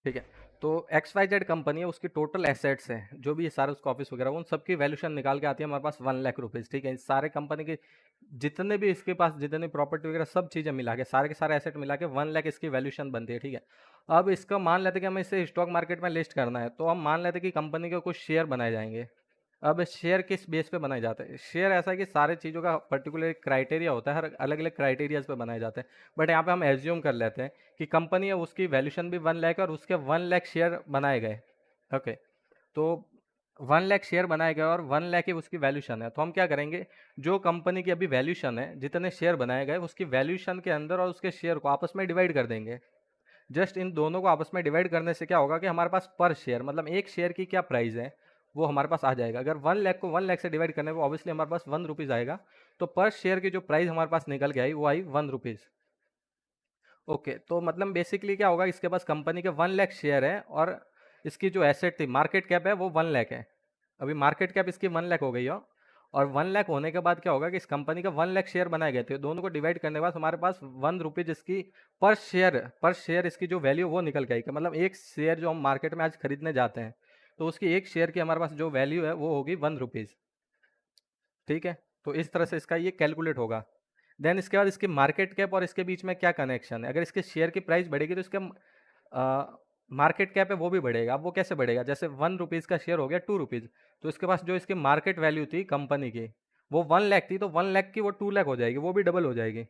ठीक है। तो एक्स वाई जेड कंपनी है, उसकी टोटल एसेट्स हैं जो भी ये सारे उसका ऑफिस वगैरह, उन सबकी वैल्यूशन निकाल के आती है हमारे पास 1 लाख रुपीज़। ठीक है, इस सारे कंपनी के जितने भी इसके पास जितने प्रॉपर्टी वगैरह सब चीज़ें मिला के सारे के सारे एसेट मिला के 1 लाख इसकी वैल्यूशन बनती है। ठीक है, अब इसका मान लेते हैं कि हमें इसे स्टॉक मार्केट में लिस्ट करना है, तो हम मान लेते हैं कि कंपनी के कुछ शेयर बनाए जाएंगे। अब शेयर किस बेस पे बनाए जाते हैं? शेयर ऐसा है कि सारे चीज़ों का पर्टिकुलर क्राइटेरिया होता है, हर अलग अलग क्राइटेरियाज पे बनाए जाते हैं। बट यहाँ पे हम एज्यूम कर लेते हैं कि कंपनी है, उसकी वैल्यूशन भी 1 लाख है और उसके 1 लाख शेयर बनाए गए। ओके, तो 1 लाख शेयर बनाए गए और 1 लाख ही उसकी वैल्यूशन है। तो हम क्या करेंगे, जो कंपनी की अभी वैल्यूशन है, जितने शेयर बनाए गए उसकी वैल्यूशन के अंदर और उसके शेयर को आपस में डिवाइड कर देंगे। जस्ट इन दोनों को आपस में डिवाइड करने से क्या होगा कि हमारे पास पर शेयर, मतलब एक शेयर की क्या प्राइस है, वो हमारे पास आ जाएगा। अगर 1 लाख को 1 लाख से डिवाइड करने पर ऑब्वियसली हमारे पास 1 रुपीज़ आएगा। तो पर शेयर की जो प्राइस हमारे पास निकल के आई वो आई 1 रुपीज़। ओके, तो मतलब बेसिकली क्या होगा, इसके पास कंपनी के 1 लाख शेयर है और इसकी जो एसेट थी, मार्केट कैप है, वो 1 लाख है। अभी मार्केट कैप इसकी 1 लाख हो गई हो, और 1 लाख होने के बाद क्या होगा कि इस कंपनी का 1 लाख शेयर बनाए गए थे, दोनों को डिवाइड करने के बाद हमारे पास 1 रुपीज़ इसकी पर शेयर इसकी जो वैल्यू वो निकल के आई। कि मतलब एक शेयर जो हम मार्केट में आज खरीदने जाते हैं, तो उसकी एक शेयर की हमारे पास जो वैल्यू है वो होगी 1 रुपीज़। ठीक है, तो इस तरह से इसका ये कैलकुलेट होगा। देन इसके बाद इसकी मार्केट कैप और इसके बीच में क्या कनेक्शन है, अगर इसके शेयर की प्राइस बढ़ेगी तो इसका मार्केट कैप है वो भी बढ़ेगा। अब वो कैसे बढ़ेगा, जैसे 1 रुपीज़ का शेयर हो गया 2 रुपीज़, तो इसके पास जो इसकी मार्केट वैल्यू थी कंपनी की, वो 1 लाख थी, तो 1 लाख की वो 2 लाख हो जाएगी, वो भी डबल हो जाएगी।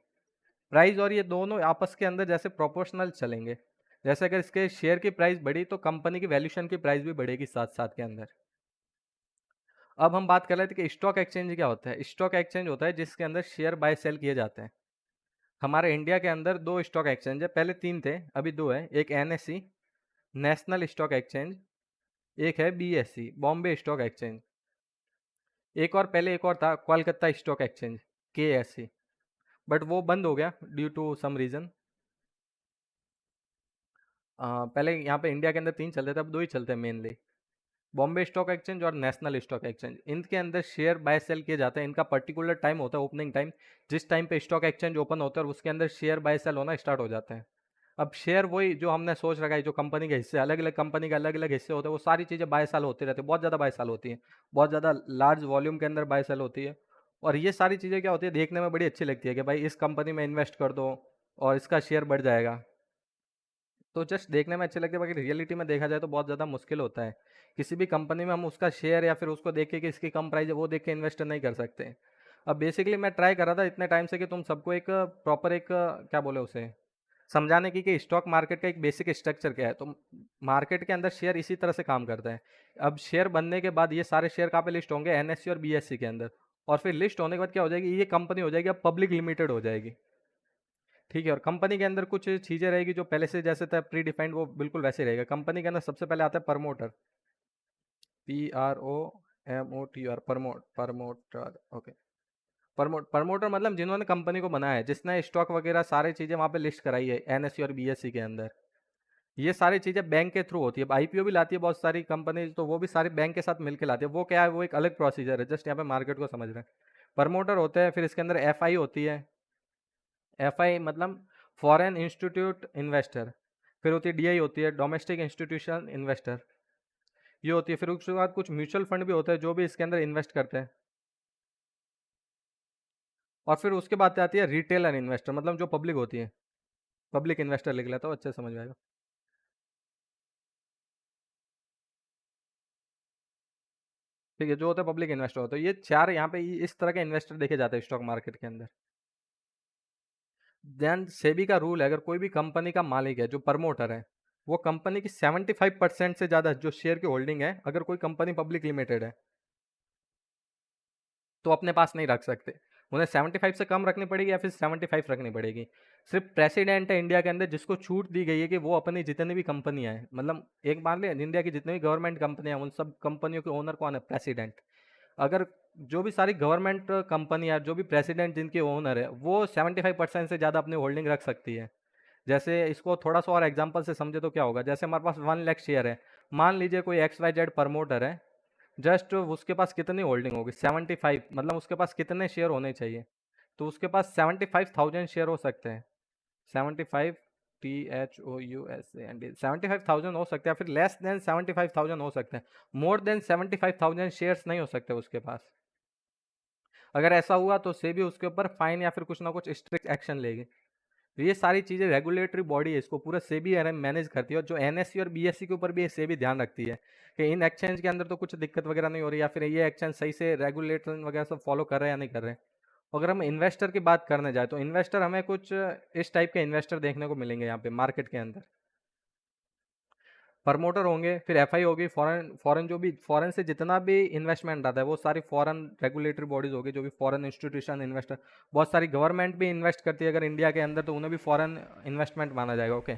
प्राइस और ये दोनों आपस के अंदर जैसे प्रोपोर्शनल चलेंगे। जैसे अगर इसके शेयर की प्राइस बढ़ी तो कंपनी की वैल्यूशन की प्राइस भी बढ़ेगी साथ साथ के अंदर। अब हम बात कर रहे थे कि स्टॉक एक्सचेंज क्या होता है। स्टॉक एक्सचेंज होता है जिसके अंदर शेयर बाय सेल किए जाते हैं। हमारे इंडिया के अंदर दो स्टॉक एक्सचेंज है, पहले तीन थे, अभी दो है। एक एनएससी नेशनल स्टॉक एक्सचेंज, एक है बीएससी बॉम्बे स्टॉक एक्सचेंज। एक और पहले एक और था Kolkata stock exchange, KSC, but वो बंद हो गया ड्यू टू सम रीज़न। पहले यहाँ पे इंडिया के अंदर तीन चलते थे, अब दो ही चलते हैं मेनली, बॉम्बे स्टॉक एक्सचेंज और नेशनल स्टॉक एक्सचेंज। इनके अंदर शेयर बाय सेल किए जाते हैं, इनका पर्टिकुलर टाइम होता है ओपनिंग टाइम, जिस टाइम पे स्टॉक एक्सचेंज ओपन होता है और उसके अंदर शेयर बाय सेल होना स्टार्ट हो जाते हैं। अब शेयर वही जो हमने सोच रखा है, जो कंपनी के हिस्से, अलग अलग कंपनी के अलग अलग हिस्से होते हैं, वो सारी चीज़ें बाय सेल होती रहती है, बहुत ज़्यादा बाय सेल होती हैं, बहुत ज़्यादा लार्ज वॉल्यूम के अंदर बाय सेल होती है। और ये सारी चीज़ें क्या होती है, देखने में बड़ी अच्छी लगती है कि भाई इस कंपनी में इन्वेस्ट कर दो और इसका शेयर बढ़ जाएगा। तो जस्ट देखने में अच्छे लगते हैं, बाकी रियलिटी में देखा जाए तो बहुत ज़्यादा मुश्किल होता है। किसी भी कंपनी में हम उसका शेयर या फिर उसको देख के कि इसकी कम प्राइस है वो देख के इन्वेस्ट नहीं कर सकते। अब बेसिकली मैं ट्राई कर रहा था इतने टाइम से कि तुम सबको एक प्रॉपर एक क्या बोले उसे, समझाने की कि स्टॉक मार्केट का एक बेसिक स्ट्रक्चर क्या है। तो मार्केट के अंदर शेयर इसी तरह से काम करता है। अब शेयर बनने के बाद ये सारे शेयर कहाँ पे लिस्ट होंगे, एनएससी और बीएससी के अंदर। और फिर लिस्ट होने के बाद क्या हो जाएगी, ये कंपनी हो जाएगी अब पब्लिक लिमिटेड हो जाएगी। ठीक है, और कंपनी के अंदर कुछ चीज़ें रहेगी जो पहले से जैसे था प्री डिफाइंड, वो बिल्कुल वैसे रहेगा। कंपनी के अंदर सबसे पहले आता है promoter, PROMOTR, promoter. Okay, promoter मतलब जिन्होंने कंपनी को बनाया है, जिसने स्टॉक वगैरह सारी चीज़ें वहाँ पे लिस्ट कराई है एनएससी और बीएससी के अंदर। ये सारी चीज़ें बैंक के थ्रू होती है। अब आईपीओ भी लाती है बहुत सारी कंपनी, तो वो भी सारी बैंक के साथ मिलकर लाती है। वो क्या है, वो एक अलग प्रोसीजर है, जस्ट यहाँ पे मार्केट को समझ रहे हैं। प्रमोटर होते हैं, फिर इसके अंदर एफआई होती है। एफआई मतलब फॉरेन इंस्टीट्यूट इन्वेस्टर। फिर होती है डीआई, होती है डोमेस्टिक इंस्टीट्यूशन इन्वेस्टर, ये होती है। फिर उसके बाद कुछ म्यूचुअल फंड भी होते हैं जो भी इसके अंदर इन्वेस्ट करते हैं। और फिर उसके बाद आती है रिटेलर इन्वेस्टर, मतलब जो पब्लिक होती है। पब्लिक इन्वेस्टर लिख लेता हूँ, अच्छे से समझ में आएगा। ठीक है, जो होता है पब्लिक इन्वेस्टर होता है। ये चार यहाँ पे इस तरह के इन्वेस्टर देखे जाते हैं स्टॉक मार्केट के अंदर। देन सेबी का रूल है, अगर कोई भी कंपनी का मालिक है जो प्रमोटर है, वो कंपनी की 75% से ज़्यादा जो शेयर की होल्डिंग है, अगर कोई कंपनी पब्लिक लिमिटेड है, तो अपने पास नहीं रख सकते। उन्हें 75 से कम रखनी पड़ेगी या फिर 75 रखनी पड़ेगी। सिर्फ प्रेसिडेंट है इंडिया के अंदर जिसको छूट दी गई है कि वो अपनी जितनी भी कंपनियां हैं, मतलब एक मान लिया इंडिया की जितनी भी गवर्नमेंट कंपनियां हैं, उन सब कंपनियों के ओनर कौन है, प्रेसिडेंट। अगर जो भी सारी गवर्नमेंट कंपनियां, जो भी प्रेसिडेंट जिनके ओनर है, वो 75% से ज़्यादा अपनी होल्डिंग रख सकती है। जैसे इसको थोड़ा सा और एग्जांपल से समझे तो क्या होगा, जैसे हमारे पास 1 लाख शेयर है। मान लीजिए कोई XYZ प्रमोटर है, जस्ट उसके पास कितनी होल्डिंग होगी, 75, मतलब उसके पास कितने शेयर होने चाहिए, तो उसके पास 75,000 शेयर हो सकते हैं। 75 THOUSAND 75,000 हो सकता है, फिर लेस देन 75,000 हो सकते हैं, मोर देन 75,000 शेयर्स नहीं हो सकते उसके पास। अगर ऐसा हुआ तो सेबी उसके ऊपर फाइन या फिर कुछ ना कुछ स्ट्रिक्ट एक्शन लेगी। तो ये सारी चीज़ें रेगुलेटरी बॉडी है, इसको पूरा सेबी मैनेज करती है, और जो एनएससी और बीएससी के ऊपर भी सेबी ध्यान रखती है कि इन एक्सचेंज के अंदर तो कुछ दिक्कत वगैरह नहीं हो रही, या फिर ये एक्सचेंज सही से रेगुलेशन वगैरह सब फॉलो कर रहे हैं या नहीं कर रहे हैं। अगर हम इन्वेस्टर की बात करने जाए तो इन्वेस्टर हमें कुछ इस टाइप के इन्वेस्टर देखने को मिलेंगे यहाँ पे मार्केट के अंदर। प्रमोटर होंगे, फिर एफआई होगी, फॉरेन फॉरेन जो भी फॉरेन से जितना भी इन्वेस्टमेंट आता है वो सारी फॉरेन रेगुलेटरी बॉडीज होगी, जो भी फॉरेन इंस्टीट्यूशन इन्वेस्टर, बहुत सारी गवर्नमेंट भी इन्वेस्ट करती है अगर इंडिया के अंदर, तो उन्हें भी फॉरेन इन्वेस्टमेंट माना जाएगा। ओके,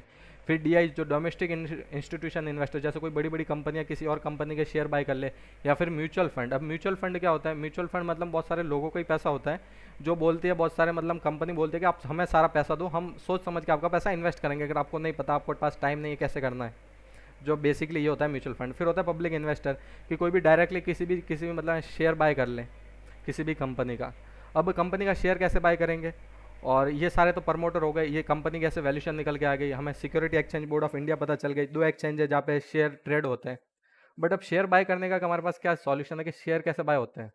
फिर डीआई जो डोमेस्टिक इंस्टीट्यूशन इन्वेस्टर, जैसे कोई बड़ी बड़ी कंपनियां किसी और कंपनी के शेयर बाय कर ले, या फिर म्यूचुअल फंड। अब म्यूचुअल फंड क्या होता है? म्यूचुअल फंड मतलब बहुत सारे लोगों का ही पैसा होता है, जो बोलती है बहुत सारे मतलब कंपनी बोलती है कि आप हमें सारा पैसा दो, हम सोच समझ के आपका पैसा इन्वेस्ट करेंगे, अगर आपको नहीं पता, आपके पास टाइम नहीं है कैसे करना है। जो बेसिकली ये होता है म्यूचुअल फंड। फिर होता है पब्लिक इन्वेस्टर, कि कोई भी डायरेक्टली किसी भी मतलब शेयर बाय कर ले किसी भी कंपनी का। अब कंपनी का शेयर कैसे बाय करेंगे? और ये सारे तो प्रमोटर हो गए, ये कंपनी कैसे वैल्यूशन निकल के आ गई, हमें security exchange board of India पता चल गई, 2 एक्सचेंज है जहाँ पे शेयर ट्रेड होते हैं। बट अब शेयर बाय करने का हमारे पास क्या सॉल्यूशन है कि शेयर कैसे बाय होते हैं?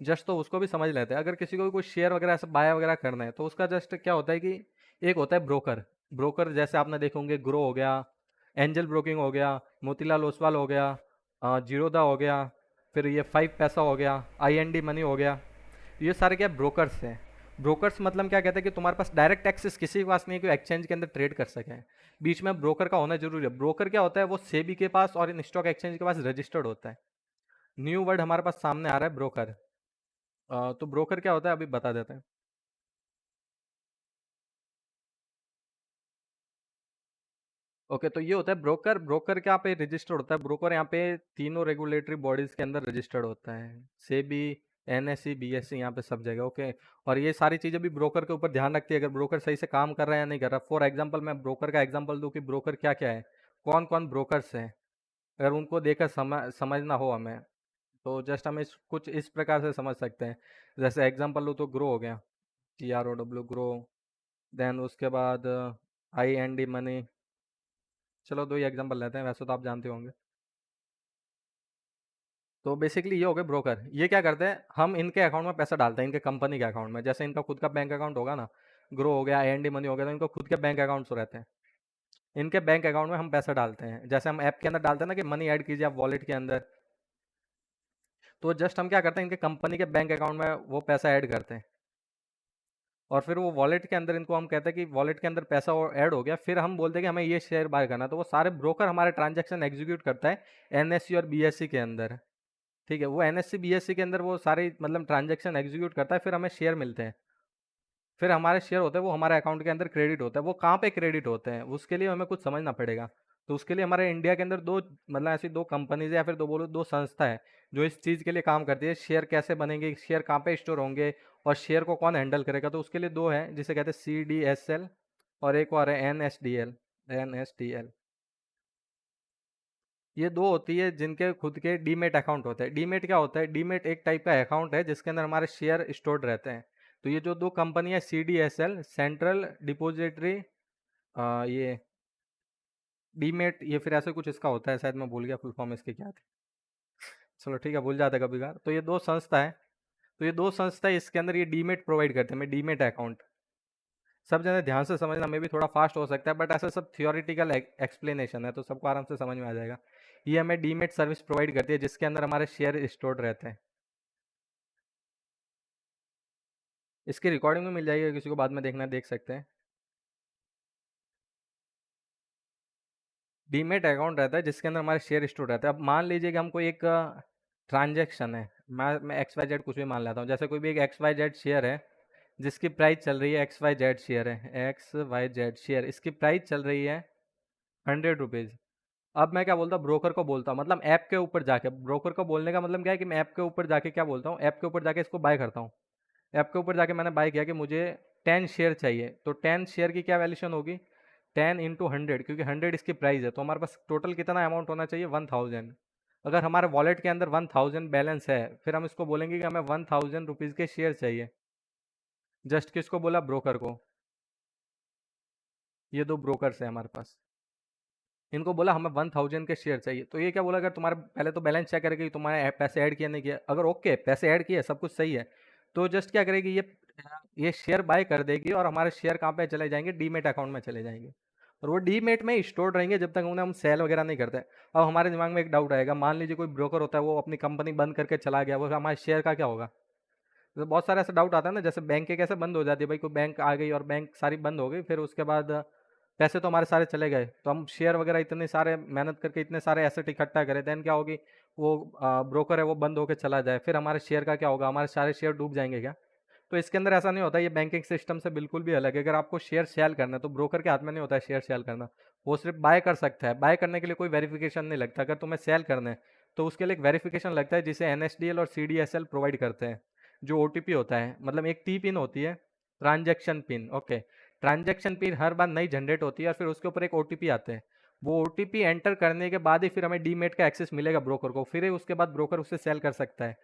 जस्ट तो उसको भी समझ लेते हैं। अगर किसी को भी कोई शेयर वगैरह ऐसे बाय वगैरह करना है तो उसका जस्ट क्या होता है कि एक होता है ब्रोकर। ब्रोकर जैसे आपने देखे होंगे, ग्रो हो गया, एंजल ब्रोकिंग हो गया, मोतीलाल ओसवाल हो गया, जीरोदा हो गया, फिर ये 5 पैसा हो गया, IND मनी हो गया। ये सारे क्या ब्रोकर्स हैं। ब्रोकर्स मतलब क्या कहते हैं कि तुम्हारे पास डायरेक्ट एक्सेस किसी के पास नहीं है कि एक्सचेंज के अंदर ट्रेड कर सके, बीच में ब्रोकर का होना जरूरी है। ब्रोकर क्या होता है? वो सेबी के पास और इन स्टॉक एक्सचेंज के पास रजिस्टर्ड होता है। न्यू वर्ड हमारे पास सामने आ रहा है, ब्रोकर। तो ब्रोकर क्या होता है अभी बता देते हैं। ओके, तो ये होता है ब्रोकर। ब्रोकर क्या पे रजिस्टर्ड होता है? ब्रोकर यहाँ पे तीनों रेगुलेटरी बॉडीज के अंदर रजिस्टर्ड होता है, सेबी, एनएससी, बीएससी, यहाँ पे सब जगह। ओके, और ये सारी चीज़ें भी ब्रोकर के ऊपर ध्यान रखती है, अगर ब्रोकर सही से काम कर रहा है या नहीं कर रहा। फॉर एग्जांपल मैं ब्रोकर का एग्जांपल दूं कि ब्रोकर क्या क्या है, कौन कौन ब्रोकर्स हैं, अगर उनको देखकर समझना हो हमें, तो जस्ट हम कुछ इस प्रकार से समझ सकते हैं। जैसे एग्जांपल लूँ तो ग्रो हो गया, GROW, ग्रो। देन उसके बाद IND मनी। चलो 2 ही एग्जांपल लेते हैं, वैसे तो आप जानते होंगे। तो बेसिकली ये हो गए ब्रोकर। ये क्या करते हैं? हम इनके अकाउंट में पैसा डालते हैं, इनके कंपनी के अकाउंट में। जैसे इनका खुद का बैंक अकाउंट होगा ना, ग्रो हो गया, IND मनी हो गया, तो इनको खुद के बैंक अकाउंट्स रहते हैं। इनके बैंक अकाउंट में हम पैसा डालते हैं, जैसे हम ऐप के अंदर डालते हैं ना कि मनी ऐड कीजिए आप वॉलेट के अंदर। तो जस्ट हम क्या करते हैं, इनके कंपनी के बैंक अकाउंट में वो पैसा ऐड करते हैं, और फिर वो वॉलेट के अंदर इनको हम कहते हैं कि वॉलेट के अंदर पैसा ऐड हो गया। फिर हम बोलते हैं कि हमें ये शेयर बाय करना है, तो वो सारे ब्रोकर हमारे ट्रांजेक्शन एग्जीक्यूट करता है NSE और BSE के अंदर। ठीक है, वो NSE BSE के अंदर वो सारे मतलब ट्रांजेक्शन एग्जीक्यूट करता है, फिर हमें शेयर मिलते हैं। फिर हमारे शेयर होते हैं वो हमारे अकाउंट के अंदर क्रेडिट होता है। वो कहाँ पे क्रेडिट होते हैं उसके लिए हमें कुछ समझना पड़ेगा। तो उसके लिए हमारे इंडिया के अंदर दो मतलब ऐसी दो कंपनीज है, या फिर दो बोलो दो संस्था है जो इस चीज़ के लिए काम करती है। शेयर कैसे बनेंगे, शेयर कहाँ पे स्टोर होंगे, और शेयर को कौन हैंडल करेगा, तो उसके लिए दो है जिसे कहते हैं CDSL, और एक और है NSDL। ये दो होती है जिनके खुद के डीमेट अकाउंट होते हैं। डीमेट क्या होता है? डीमेट एक टाइप का अकाउंट है जिसके अंदर हमारे शेयर स्टोर्ड रहते हैं। तो ये जो दो कंपनी है, CDSL सेंट्रल डिपोजिटरी, ये डीमेट, ये फिर ऐसे कुछ इसका होता है, शायद मैं भूल गया फुल फॉर्म इसके क्या थी। चलो ठीक है, भूल जाता है कभी कभार। तो ये दो संस्था है, तो ये दो संस्था है, इसके अंदर ये डीमेट प्रोवाइड करते हैं। मैं डीमेट अकाउंट सब जने ध्यान से समझना, में भी थोड़ा फास्ट हो सकता है, बट ऐसा सब थियोरिटिकल एक्सप्लेनेशन है तो सबको आराम से समझ में आ जाएगा। ये हमें डीमेट सर्विस प्रोवाइड करती है जिसके अंदर हमारे शेयर स्टोर्ड रहते हैं। इसकी रिकॉर्डिंग में मिल जाएगी, किसी को बाद में देखना है देख सकते हैं। डीमेट अकाउंट रहता है जिसके अंदर हमारे शेयर स्टोर रहते हैं। अब मान लीजिए कि हमको एक ट्रांजैक्शन है, मैं XYZ कुछ भी मान लेता हूँ, जैसे कोई भी एक XYZ शेयर है जिसकी प्राइस चल रही है, XYZ शेयर है, XYZ शेयर, इसकी प्राइस चल रही है 100 रुपीज़। अब मैं क्या बोलता हूँ, ब्रोकर को बोलता हूँ, मतलब ऐप के ऊपर जाके। ब्रोकर को बोलने का मतलब क्या है कि मैं ऐप के ऊपर जाके क्या बोलता हूँ, ऐप के ऊपर जाके इसको बाय करता हूँ। ऐप के ऊपर जाके मैंने बाय किया कि मुझे 10 शेयर चाहिए, तो 10 शेयर की क्या वैल्यूशन होगी, 10 × 100, क्योंकि 100 इसकी प्राइस है, तो हमारे पास टोटल कितना अमाउंट होना चाहिए, 1000। अगर हमारे वॉलेट के अंदर 1000 बैलेंस है, फिर हम इसको बोलेंगे कि हमें 1000 रुपीज़ के शेयर चाहिए। जस्ट किसको बोला, ब्रोकर को। ये 2 ब्रोकर्स हैं हमारे पास। इनको बोला हमें 1000 के शेयर चाहिए, तो ये क्या बोला, अगर तुम्हारा पहले तो बैलेंस चेक करेगी कि तुम्हारे पैसे ऐड किया नहीं किया, अगर ओके पैसे ऐड किए सब कुछ सही है, तो जस्ट क्या करेगी, ये शेयर बाय कर देगी और हमारे शेयर कहाँ पे चले जाएंगे, डीमेट अकाउंट में चले जाएंगे और वो डीमेट में स्टोर रहेंगे जब तक उन्हें हम सेल वगैरह नहीं करते। अब हमारे दिमाग में एक डाउट आएगा, मान लीजिए कोई ब्रोकर होता है वो अपनी कंपनी बंद करके चला गया, वो हमारे शेयर का क्या होगा। तो बहुत सारे ऐसे डाउट आता है ना, जैसे बैंक के कैसे बंद हो जाती है भाई, कोई बैंक आ गई और बैंक सारी बंद हो गई, फिर उसके बाद पैसे तो हमारे सारे चले गए, तो हम शेयर वगैरह इतने सारे मेहनत करके इतने सारे एसेट इकट्ठा करें, देन क्या होगी, वो ब्रोकर है वो बंद होकर चला जाए, फिर हमारे शेयर का क्या होगा, हमारे सारे शेयर डूब जाएंगे क्या। तो इसके अंदर ऐसा नहीं होता, ये बैंकिंग सिस्टम से बिल्कुल भी अलग है। अगर आपको शेयर सेल करना है तो ब्रोकर के हाथ में नहीं होता है शेयर सेल करना, वो सिर्फ बाय कर सकता है। बाय करने के लिए कोई वेरिफिकेशन नहीं लगता, अगर तुम्हें सेल करना है तो उसके लिए एक वेरिफिकेशन लगता है जिसे एनएसडीएल और सीडीएसएल प्रोवाइड करते हैं, जो ओटीपी होता है, मतलब एक टी पिन होती है, transaction pin. Okay, transaction pin हर बार नई जनरेट होती है और फिर उसके ऊपर एक ओटीपी आते हैं, वो ओटीपी एंटर करने के बाद ही फिर हमें डीमेट का एक्सेस मिलेगा ब्रोकर को, फिर उसके बाद ब्रोकर उसे सेल कर सकता है।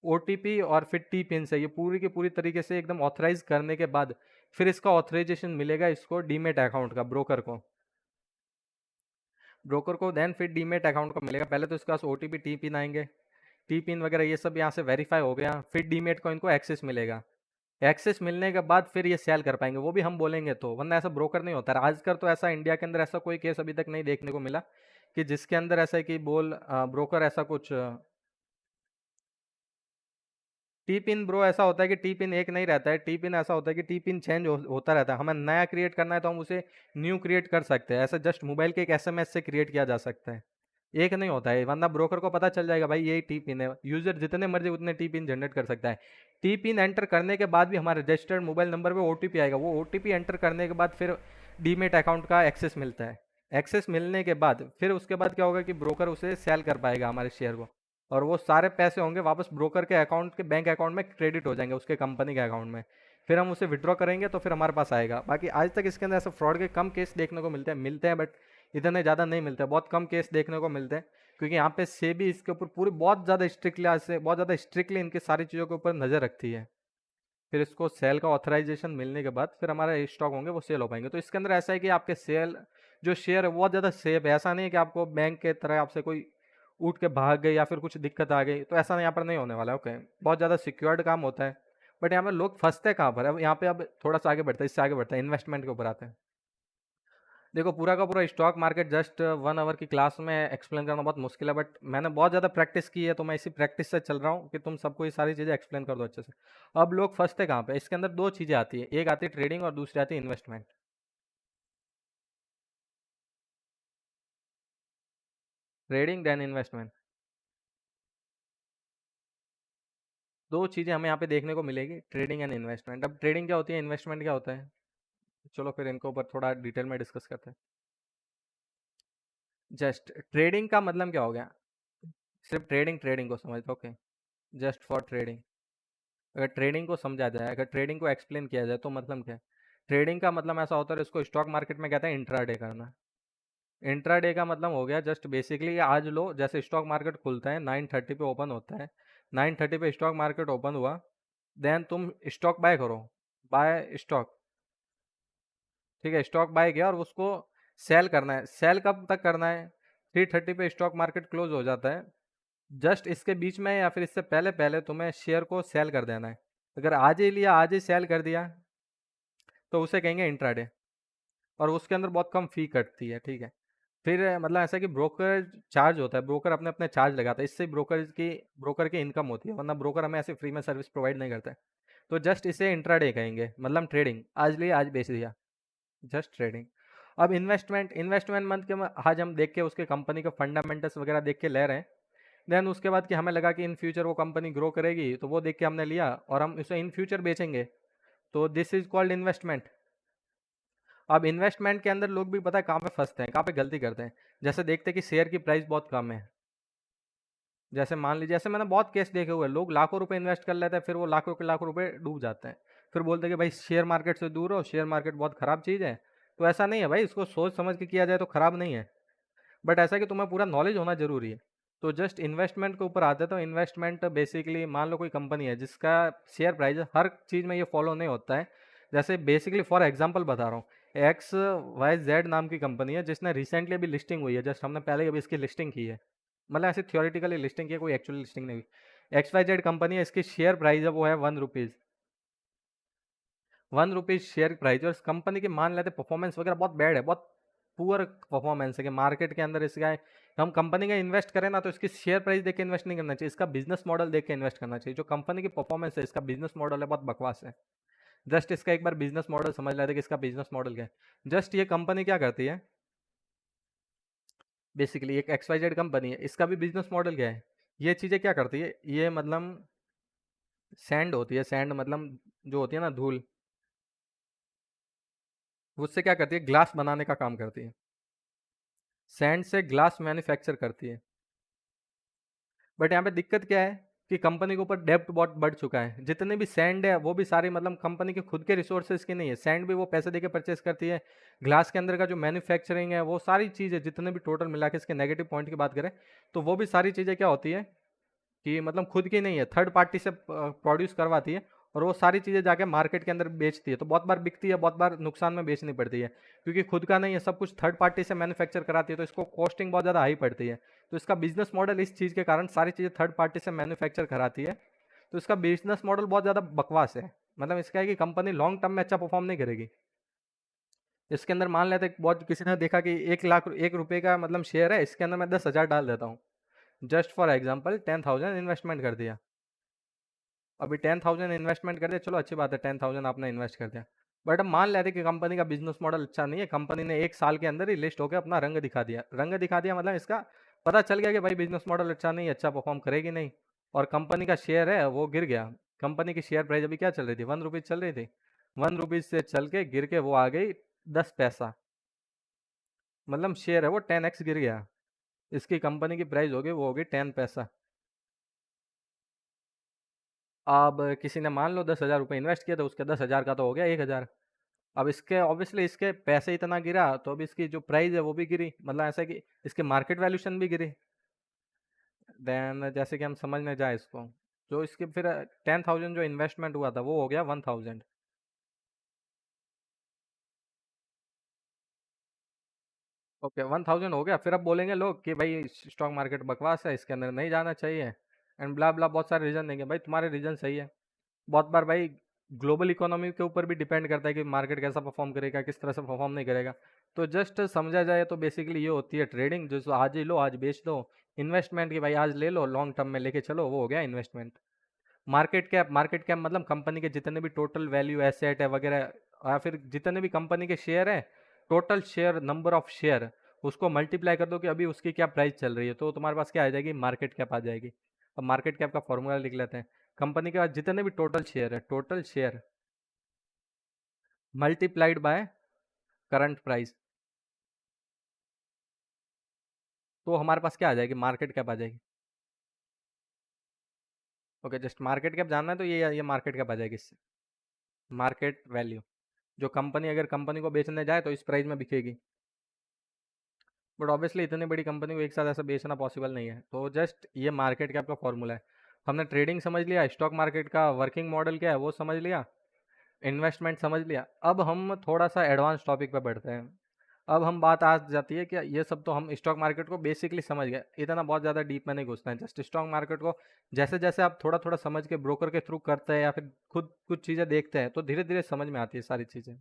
ओटीपी और फिर टी पिन से ये पूरी की पूरी तरीके से एकदम ऑथराइज करने के बाद फिर इसका ऑथराइजेशन मिलेगा इसको डीमेट अकाउंट का, ब्रोकर को देन फिर डीमेट अकाउंट को मिलेगा। पहले तो इसके पास ओटीपी टी पिन आएंगे, टी पिन वगैरह ये सब यहाँ से वेरीफाई हो गया, फिर डीमेट को इनको एक्सेस मिलेगा। एक्सेस मिलने के बाद फिर ये सेल कर पाएंगे, वो भी हम बोलेंगे तो, वरना ऐसा ब्रोकर नहीं होता है आजकल। तो ऐसा इंडिया के अंदर ऐसा कोई केस अभी तक नहीं देखने को मिला कि जिसके अंदर ऐसा है कि ब्रोकर ऐसा कुछ टी पिन ब्रो ऐसा होता है कि टी पिन एक नहीं रहता है, टी पिन ऐसा होता है कि टी पिन चेंज होता रहता है, हमें नया क्रिएट करना है तो हम उसे न्यू क्रिएट कर सकते हैं, ऐसा जस्ट मोबाइल के एक एसएमएस से क्रिएट किया जा सकता है, एक नहीं होता है, वरना ब्रोकर को पता चल जाएगा भाई यही टी पिन है, यूजर जितने मर्जी उतने टी पिन जनरेट कर सकता है। टी पिन एंटर करने के बाद भी हमारे रजिस्टर्ड मोबाइल नंबर पे ओटीपी आएगा, वो ओटीपी एंटर करने के बाद फिर डीमेट अकाउंट का एक्सेस मिलता है। एक्सेस मिलने के बाद फिर उसके बाद क्या होगा कि ब्रोकर उसे सेल कर पाएगा हमारे शेयर को, और वो सारे पैसे होंगे वापस ब्रोकर के अकाउंट के बैंक अकाउंट में क्रेडिट हो जाएंगे, उसके कंपनी के अकाउंट में, फिर हम उसे विड्रॉ करेंगे तो फिर हमारे पास आएगा। बाकी आज तक इसके अंदर ऐसे फ्रॉड के कम केस देखने को मिलते हैं बट इतने ज़्यादा नहीं मिलते, बहुत कम केस देखने को मिलते हैं, क्योंकि यहाँ पे सेबी इसके ऊपर पूरी बहुत ज़्यादा स्ट्रिक्टली इनकी सारी चीज़ों के ऊपर नज़र रखती है। फिर इसको सेल का ऑथराइजेशन मिलने के बाद फिर हमारे स्टॉक होंगे वो सेल हो पाएंगे। तो इसके अंदर ऐसा है कि आपके सेल जो शेयर है वो बहुत ज़्यादा सेफ है, ऐसा नहीं है कि आपको बैंक के तरह आपसे कोई उठ के भाग गई या फिर कुछ दिक्कत आ गई, तो ऐसा यहाँ पर नहीं होने वाला है। ओके, बहुत ज़्यादा सिक्योर्ड काम होता है। बट यहाँ पे लोग फंसते कहाँ पर है, अब यहाँ पे अब थोड़ा सा आगे बढ़ता है, इससे आगे बढ़ता है, इन्वेस्टमेंट के ऊपर आते हैं। देखो पूरा का पूरा स्टॉक मार्केट जस्ट 1 आवर की क्लास में एक्सप्लेन करना बहुत मुश्किल है, बट मैंने बहुत ज़्यादा प्रैक्टिस की है, तो मैं इसी प्रैक्टिस से चल रहा हूँ कि तुम सबको ये सारी चीज़ें एक्सप्लेन कर दो अच्छे से। अब लोग फंसते कहाँ पे, इसके अंदर दो चीज़ें आती है, एक आती है ट्रेडिंग और दूसरी आती है इन्वेस्टमेंट। ट्रेडिंग देन इन्वेस्टमेंट, दो चीज़ें हमें यहाँ पे देखने को मिलेगी, ट्रेडिंग एंड इन्वेस्टमेंट। अब ट्रेडिंग क्या होती है, इन्वेस्टमेंट क्या होता है, चलो फिर इनको ऊपर थोड़ा डिटेल में डिस्कस करते हैं। जस्ट ट्रेडिंग का मतलब क्या हो गया, सिर्फ ट्रेडिंग ट्रेडिंग को समझ लो। ओके, जस्ट फॉर ट्रेडिंग, अगर ट्रेडिंग को समझा जाए, अगर ट्रेडिंग को एक्सप्लेन किया जाए तो मतलब क्या है, ट्रेडिंग का मतलब ऐसा होता है, इसको स्टॉक मार्केट में कहते हैं इंट्राडे करना। इंट्राडे का मतलब हो गया जस्ट बेसिकली, आज लो जैसे स्टॉक मार्केट खुलता है 9:30 पे ओपन होता है, 9:30 पे स्टॉक मार्केट ओपन हुआ, देन तुम स्टॉक बाय करो, बाय स्टॉक, ठीक है, स्टॉक बाय किया और उसको सेल करना है, सेल कब तक करना है, 3:30 पे स्टॉक मार्केट क्लोज हो जाता है, जस्ट इसके बीच में या फिर इससे पहले पहले तुम्हें शेयर को सेल कर देना है। अगर आज ही लिया आज ही सेल कर दिया तो उसे कहेंगे इंट्राडे, और उसके अंदर बहुत कम फी कटती है, ठीक है। फिर मतलब ऐसा है कि ब्रोकर चार्ज होता है, ब्रोकर अपने अपने चार्ज लगाता है, इससे ब्रोकर की इनकम होती है, वरना ब्रोकर हमें ऐसे फ्री में सर्विस प्रोवाइड नहीं करता है। तो जस्ट इसे इंट्राडे कहेंगे, मतलब ट्रेडिंग, आज लिया आज बेच दिया, जस्ट ट्रेडिंग। अब इन्वेस्टमेंट मंथ के आज हम देख के उसके कंपनी के फंडामेंटल्स वगैरह देख के ले रहे हैं, देन उसके बाद कि हमें लगा कि इन फ्यूचर वो कंपनी ग्रो करेगी, तो वो देख के हमने लिया और हम उसे इन फ्यूचर बेचेंगे, तो दिस इज कॉल्ड इन्वेस्टमेंट। अब इन्वेस्टमेंट के अंदर लोग भी पता है कहाँ पे फंसते हैं, कहाँ पे गलती करते हैं, जैसे देखते हैं कि शेयर की प्राइस बहुत कम है, जैसे मान लीजिए, ऐसे मैंने बहुत केस देखे हुए हैं, लोग लाखों रुपए इन्वेस्ट कर लेते हैं, फिर वो लाखों के लाखों रुपए डूब जाते हैं, फिर बोलते हैं कि भाई शेयर मार्केट से दूर हो, शेयर मार्केट बहुत खराब चीज़ है। तो ऐसा नहीं है भाई, इसको सोच समझ के किया जाए तो खराब नहीं है, बट ऐसा है कि तुम्हें पूरा नॉलेज होना जरूरी है। तो जस्ट इन्वेस्टमेंट के ऊपर आते हैं, तो इन्वेस्टमेंट बेसिकली मान लो कोई कंपनी है जिसका शेयर प्राइस हर चीज़ में ये फॉलो नहीं होता है, जैसे बेसिकली फॉर एग्जांपल बता रहा हूँ, एक्स वाई जेड नाम की कंपनी है जिसने रिसेंटली अभी लिस्टिंग हुई है, जस्ट हमने पहले अभी इसकी लिस्टिंग की है, मतलब ऐसे थियोरेटिकली लिस्टिंग की है, कोई एक्चुअली लिस्टिंग नहीं हुई। एक्स वाई जेड कंपनी है, इसकी शेयर प्राइस है वो है 1 रुपीज़, 1 रुपीज़ शेयर प्राइस। और इस कंपनी के मान लेते परफॉर्मेंस वगैरह बहुत बैड है, बहुत पुअर परफॉर्मेंस है कि मार्केट के अंदर इसका हम कंपनी का इन्वेस्ट करें ना तो इसकी शेयर प्राइस देख के इन्वेस्ट नहीं करना चाहिए, इसका बिजनेस मॉडल देख के इन्वेस्ट करना चाहिए। जो कंपनी की परफॉर्मेंस है, इसका बिजनेस मॉडल है, बहुत बकवास है। जस्ट इसका एक बार बिजनेस मॉडल समझ लेते कि इसका बिजनेस मॉडल क्या है। जस्ट ये कंपनी क्या करती है, बेसिकली एक एक्स वाई जेड कंपनी है, इसका भी बिजनेस मॉडल क्या है, ये चीज़ें क्या करती है, ये मतलब सैंड होती है, सैंड मतलब जो होती है ना धूल, उससे क्या करती है, ग्लास बनाने का काम करती है, सैंड से ग्लास मैन्युफैक्चर करती है। बट यहाँ पे दिक्कत क्या है कि कंपनी के ऊपर डेब्ट बहुत बढ़ चुका है, जितने भी सैंड है वो भी सारी मतलब कंपनी के खुद के रिसोर्सेज की नहीं है, सैंड भी वो पैसे देके परचेस करती है, ग्लास के अंदर का जो मैन्युफैक्चरिंग है वो सारी चीज़ें जितने भी टोटल मिला के इसके नेगेटिव पॉइंट की बात करें तो वो भी सारी चीज़ें क्या होती है कि मतलब खुद की नहीं है, थर्ड पार्टी से प्रोड्यूस करवाती है और वो सारी चीज़ें जाके मार्केट के अंदर बेचती है, तो बहुत बार बिकती है, बहुत बार नुकसान में बेचनी पड़ती है, क्योंकि खुद का नहीं है, सब कुछ थर्ड पार्टी से मैन्युफैक्चर कराती है, तो इसको कॉस्टिंग बहुत ज़्यादा हाई पड़ती है। तो इसका बिजनेस मॉडल इस चीज़ के कारण सारी चीज़ें थर्ड पार्टी से मैन्युफैक्चर कराती है, तो इसका बिजनेस मॉडल बहुत ज़्यादा बकवास है। मतलब इसका है कि कंपनी लॉन्ग टर्म में अच्छा परफॉर्म नहीं करेगी। इसके अंदर मान लेते बहुत किसी ने देखा कि 1 लाख 1 रुपये का मतलब शेयर है, इसके अंदर मैं 10,000 डाल देता हूँ, जस्ट फॉर एग्जाम्पल 10,000 इन्वेस्टमेंट कर दिया। अभी 10,000 इन्वेस्टमेंट कर दिया, चलो अच्छी बात है, 10,000 आपने इन्वेस्ट कर दिया। बट अब मान लेते कि कंपनी का बिजनेस मॉडल अच्छा नहीं है, कंपनी ने 1 साल के अंदर ही लिस्ट होकर अपना रंग दिखा दिया, रंग दिखा दिया मतलब इसका पता चल गया कि भाई बिजनेस मॉडल अच्छा नहीं है, अच्छा परफॉर्म करेगी नहीं, और कंपनी का शेयर है वो गिर गया। कंपनी की शेयर प्राइस अभी क्या चल रही थी, 1 रुपीज़ चल रही थी, 1 रुपीज़ से चल के गिर के वो आ गई 10 पैसा, मतलब शेयर है वो 10x गिर गया। इसकी कंपनी की प्राइस होगी वो होगी 10 पैसा। अब किसी ने मान लो 10,000 रुपये इन्वेस्ट किया तो उसके 10,000 का तो हो गया 1,000। अब इसके ऑब्वियसली इसके पैसे इतना गिरा तो अब इसकी जो प्राइस है वो भी गिरी, मतलब ऐसा कि इसके मार्केट वैल्यूशन भी गिरी। देन जैसे कि हम समझने जाए इसको, जो इसके फिर 10,000 जो इन्वेस्टमेंट हुआ था वो हो गया 1,000। ओके 1,000 हो गया, फिर अब बोलेंगे लोग कि भाई स्टॉक मार्केट बकवास है, इसके अंदर नहीं जाना चाहिए एंड ब्ला ब्ला, बहुत सारे रीजन देंगे। भाई तुम्हारे रीजन सही है, बहुत बार भाई ग्लोबल इकोनॉमी के ऊपर भी डिपेंड करता है कि मार्केट कैसा परफॉर्म करेगा, किस तरह से परफॉर्म नहीं करेगा। तो जस्ट समझा जाए तो बेसिकली ये होती है ट्रेडिंग, जो आज ही लो आज बेच दो। इन्वेस्टमेंट की भाई आज ले लो, लॉन्ग टर्म में लेके चलो, वो हो गया इन्वेस्टमेंट। मार्केट कैप मतलब कंपनी के जितने भी टोटल वैल्यू एसेट है वगैरह, या फिर जितने भी कंपनी के शेयर है, total share number of share, उसको मल्टीप्लाई कर दो कि अभी उसकी क्या प्राइस चल रही है, तो तुम्हारे पास क्या आ जाएगी, मार्केट कैप आ जाएगी। अब मार्केट कैप का फॉर्मूला लिख लेते हैं, कंपनी के पास जितने भी टोटल शेयर है, total share multiplied by current price, तो हमारे पास क्या आ जाएगी, मार्केट कैप आ जाएगी। ओके जस्ट मार्केट कैप जानना है तो ये मार्केट कैप आ जाएगी इससे, मार्केट वैल्यू, जो कंपनी अगर कंपनी को बेचने जाए तो इस प्राइस में बिकेगी। बट ऑब्वियसली इतनी बड़ी कंपनी को एक साथ ऐसा बेचना पॉसिबल नहीं है, तो जस्ट ये मार्केट कैप का फॉर्मूला है। हमने ट्रेडिंग समझ लिया, स्टॉक मार्केट का वर्किंग मॉडल क्या है वो समझ लिया, इन्वेस्टमेंट समझ लिया। अब हम थोड़ा सा एडवांस टॉपिक पे बढ़ते हैं। अब हम बात आ जाती है कि ये सब तो हम स्टॉक मार्केट को बेसिकली समझ गए, इतना बहुत ज़्यादा डीप में नहीं घुसना है, जस्ट स्टॉक मार्केट को जैसे जैसे आप थोड़ा थोड़ा समझ के ब्रोकर के थ्रू करते हैं या फिर खुद कुछ चीज़ें देखते हैं तो धीरे धीरे समझ में आती है सारी चीज़ें।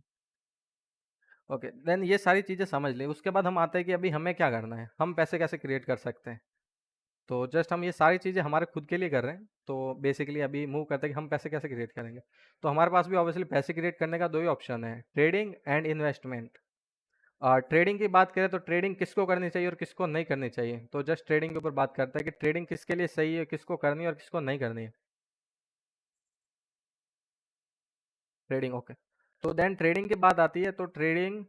ओके देन ये सारी चीज़ें समझ ली, उसके बाद हम आते हैं कि अभी हमें क्या करना है, हम पैसे कैसे क्रिएट कर सकते हैं। तो जस्ट हम ये सारी चीज़ें हमारे खुद के लिए कर रहे हैं, तो बेसिकली अभी मूव करते हैं कि हम पैसे कैसे क्रिएट करेंगे। तो हमारे पास भी ऑब्वियसली पैसे क्रिएट करने का दो ही ऑप्शन है, ट्रेडिंग एंड इन्वेस्टमेंट। ट्रेडिंग की बात करें तो ट्रेडिंग किसको करनी चाहिए और किसको नहीं करनी चाहिए, तो जस्ट ट्रेडिंग के ऊपर बात करते हैं कि ट्रेडिंग किसके लिए सही है, किसको करनी है और किसको नहीं करनी है। ट्रेडिंग ओके, तो देन ट्रेडिंग की बात आती है तो ट्रेडिंग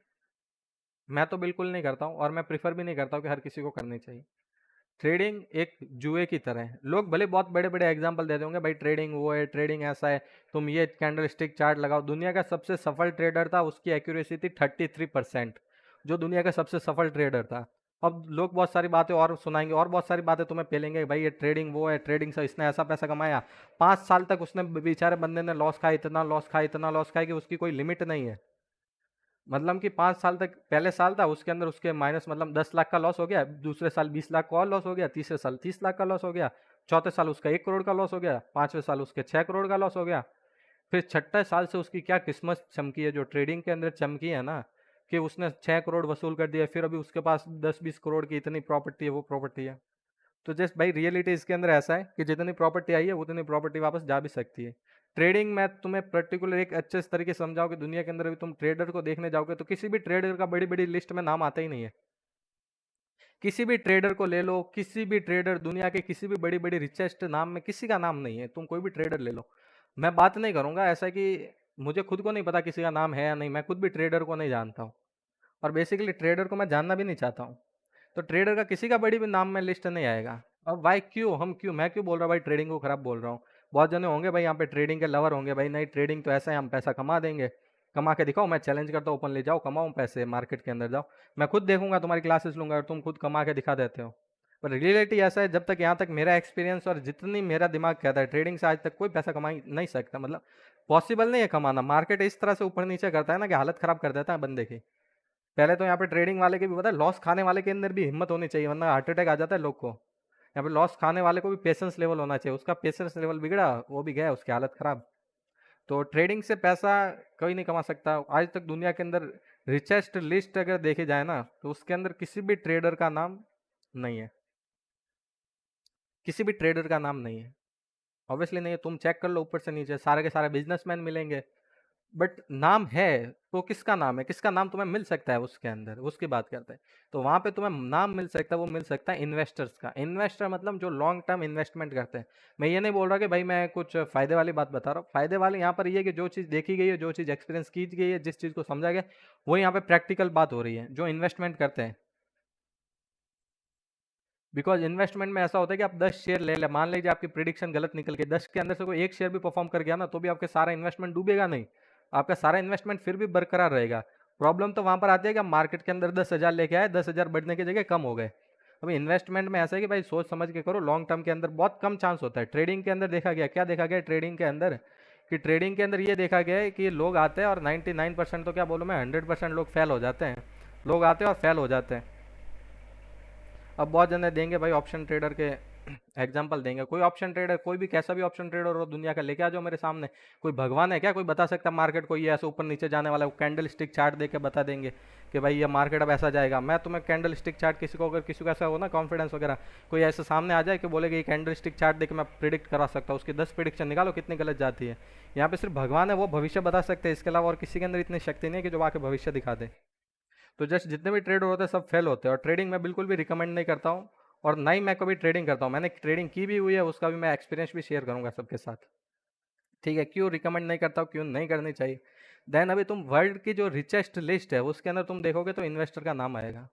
मैं तो बिल्कुल नहीं करता हूँ और मैं प्रीफर भी नहीं करता हूँ कि हर किसी को करनी चाहिए। ट्रेडिंग एक जुए की तरह है, लोग भले बहुत बड़े बड़े एग्जाम्पल देते होंगे, भाई ट्रेडिंग वो है, ट्रेडिंग ऐसा है, तुम ये कैंडल स्टिक चार्ट लगाओ। दुनिया का सबसे सफल ट्रेडर था, उसकी एक्यूरेसी थी 33%, जो दुनिया का सबसे सफल ट्रेडर था। अब लोग बहुत सारी बातें और सुनाएंगे और बहुत सारी बातें तुम्हें पेलेंगे, भाई ये ट्रेडिंग वो है, ट्रेडिंग से इसने ऐसा पैसा कमाया, 5 साल तक उसने बेचारे बंदे ने लॉस खाया, इतना लॉस खाया, इतना लॉस खाया कि उसकी कोई लिमिट नहीं है। मतलब कि 5 साल तक, पहले साल था उसके अंदर उसके माइनस मतलब 10 लाख का लॉस हो गया, दूसरे साल 20 लाख का और लॉस हो गया, तीसरे साल 30 लाख का लॉस हो गया, चौथे साल उसका 1 करोड़ का लॉस हो गया, पांचवें साल उसके 6 करोड़ का लॉस हो गया। फिर छठे साल से उसकी क्या किस्मत चमकी है, जो ट्रेडिंग के अंदर चमकी है ना, कि उसने 6 करोड़ वसूल कर दिया, फिर अभी उसके पास 10-20 करोड़ की इतनी प्रॉपर्टी है, वो प्रॉपर्टी है। तो जस्ट भाई रियलिटी इसके अंदर ऐसा है कि जितनी प्रॉपर्टी आई है उतनी प्रॉपर्टी वापस जा भी सकती है। ट्रेडिंग में तुम्हें पर्टिकुलर एक अच्छे तरीके से समझाओ कि दुनिया के अंदर भी तुम ट्रेडर को देखने जाओगे तो किसी भी ट्रेडर का बड़ी बड़ी लिस्ट में नाम आता ही नहीं है। किसी भी ट्रेडर को ले लो, किसी भी ट्रेडर दुनिया के किसी भी बड़ी बड़ी रिचेस्ट नाम में किसी का नाम नहीं है। तुम कोई भी ट्रेडर ले लो, मैं बात नहीं करूंगा ऐसा कि मुझे खुद को नहीं पता किसी का नाम है या नहीं, मैं खुद भी ट्रेडर को नहीं जानता हूँ और बेसिकली ट्रेडर को मैं जानना भी नहीं चाहता हूँ। तो ट्रेडर का किसी का बड़ी भी नाम में लिस्ट नहीं आएगा। अब भाई क्यों, हम क्यों, मैं क्यों बोल रहा हूँ भाई ट्रेडिंग को खराब बोल रहा हूँ। बहुत जने होंगे भाई यहाँ पे ट्रेडिंग के लवर होंगे, भाई नहीं ट्रेडिंग तो ऐसा है, हम पैसा कमा देंगे, कमा के दिखाओ, मैं चैलेंज करता हूँ ओपनली, जाओ कमाओ पैसे, मार्केट के अंदर जाओ, मैं खुद देखूंगा, तुम्हारी क्लासेस लूंगा और तुम खुद कमा के दिखा देते हो। पर रियलिटी ऐसा है, जब तक यहाँ तक मेरा एक्सपीरियंस और जितनी मेरा दिमाग कहता है, ट्रेडिंग से आज तक कोई पैसा कमा नहीं सकता, मतलब पॉसिबल नहीं है कमाना। मार्केट इस तरह से ऊपर नीचे करता है ना कि हालत खराब कर देता है बंदे की। पहले तो यहाँ पे ट्रेडिंग वाले के भी पता है, लॉस खाने वाले के अंदर भी हिम्मत होनी चाहिए, वरना हार्ट अटैक आ जाता है लोग को। यहाँ पे लॉस खाने वाले को भी पेशेंस लेवल होना चाहिए, उसका पेशेंस लेवल बिगड़ा, वो भी गया, उसकी हालत खराब। तो ट्रेडिंग से पैसा कोई नहीं कमा सकता आज तक दुनिया के अंदर। रिचेस्ट लिस्ट अगर देखी जाए ना तो उसके अंदर किसी भी ट्रेडर का नाम नहीं है, किसी भी ट्रेडर का नाम नहीं है। ऑब्वियसली नहीं है, तुम चेक कर लो ऊपर से नीचे, सारे के सारे बिजनेसमैन मिलेंगे, बट नाम है तो किसका नाम है, किसका नाम तुम्हें मिल सकता है उसके अंदर, उसकी बात करते हैं। तो वहां पे तुम्हें नाम मिल सकता है, वो मिल सकता है इन्वेस्टर्स का। इन्वेस्टर मतलब जो लॉन्ग टर्म इन्वेस्टमेंट करते हैं। मैं ये नहीं बोल रहा कि भाई मैं कुछ फायदे वाली बात बता रहा हूँ, फायदे वाले यहाँ पर ये है कि जो चीज़ देखी गई है, जो चीज़ एक्सपीरियंस की गई है, जिस चीज़ को समझा गया, वो यहाँ पे प्रैक्टिकल बात हो रही है जो इन्वेस्टमेंट करते हैं। बिकॉज इन्वेस्टमेंट में ऐसा होता है कि आप 10 शेयर ले ले, मान लीजिए आपकी प्रिडिक्शन गलत निकल गई, 10 के अंदर से कोई एक शेयर भी परफॉर्म कर गया ना, तो भी आपके सारा इन्वेस्टमेंट डूबेगा नहीं, आपका सारा इन्वेस्टमेंट फिर भी बरकरार रहेगा। प्रॉब्लम तो वहां पर आती है कि आप मार्केट के अंदर 10,000 लेके आए, 10,000 बढ़ने की जगह कम हो गए। अभी इन्वेस्टमेंट में ऐसा है कि भाई सोच समझ के करो, लॉन्ग टर्म के अंदर बहुत कम चांस होता है। ट्रेडिंग के अंदर देखा गया, क्या देखा गया ट्रेडिंग के अंदर, कि ट्रेडिंग के अंदर ये देखा गया है कि लोग आते हैं और 99% तो क्या बोलूँ मैं, 100% लोग फेल हो जाते हैं। लोग आते हैं और फेल हो जाते हैं। अब बहुत जने देंगे भाई ऑप्शन ट्रेडर के एग्जाम्पल देंगे, कोई ऑप्शन ट्रेडर, कोई भी कैसा भी ऑप्शन ट्रेडर हो दुनिया का, लेके आ जाओ मेरे सामने। कोई भगवान है क्या, कोई बता सकता मार्केट को ये ऐसे ऊपर नीचे जाने वाला है, वो कैंडल स्टिक चार्ट दे के बता देंगे कि भाई ये मार्केट अब ऐसा जाएगा। मैं तुम्हें कैंडल स्टिक चार्ट, किसी को अगर किसी को ऐसा हो ना कॉन्फिडेंस वगैरह, कोई ऐसे सामने आ जाए कि बोले कि ये कैंडल स्टिक चार्ट देके मैं प्रिडिक्ट करा सकता हूँ, उसकी 10 प्रिडिक्शन निकालो कितनी गलत जाती है। यहाँ पे सिर्फ भगवान है, वो भविष्य बता सकते हैं, इसके अलावा और किसी के अंदर इतनी शक्ति नहीं है कि जो आके भविष्य दिखा दे। तो जस्ट जितने भी ट्रेडर होते हैं सब फेल होते हैं, और ट्रेडिंग मैं बिल्कुल भी रिकमेंड नहीं करता हूँ, और ना ही मैं कभी ट्रेडिंग करता हूँ। मैंने ट्रेडिंग की भी हुई है, उसका भी मैं एक्सपीरियंस भी शेयर करूंगा सबके साथ। ठीक है, क्यों रिकमेंड नहीं करता हूँ, क्यों नहीं करनी चाहिए। देन अभी तुम वर्ल्ड की जो रिचेस्ट लिस्ट है उसके अंदर तुम देखोगे तो इन्वेस्टर का नाम आएगा।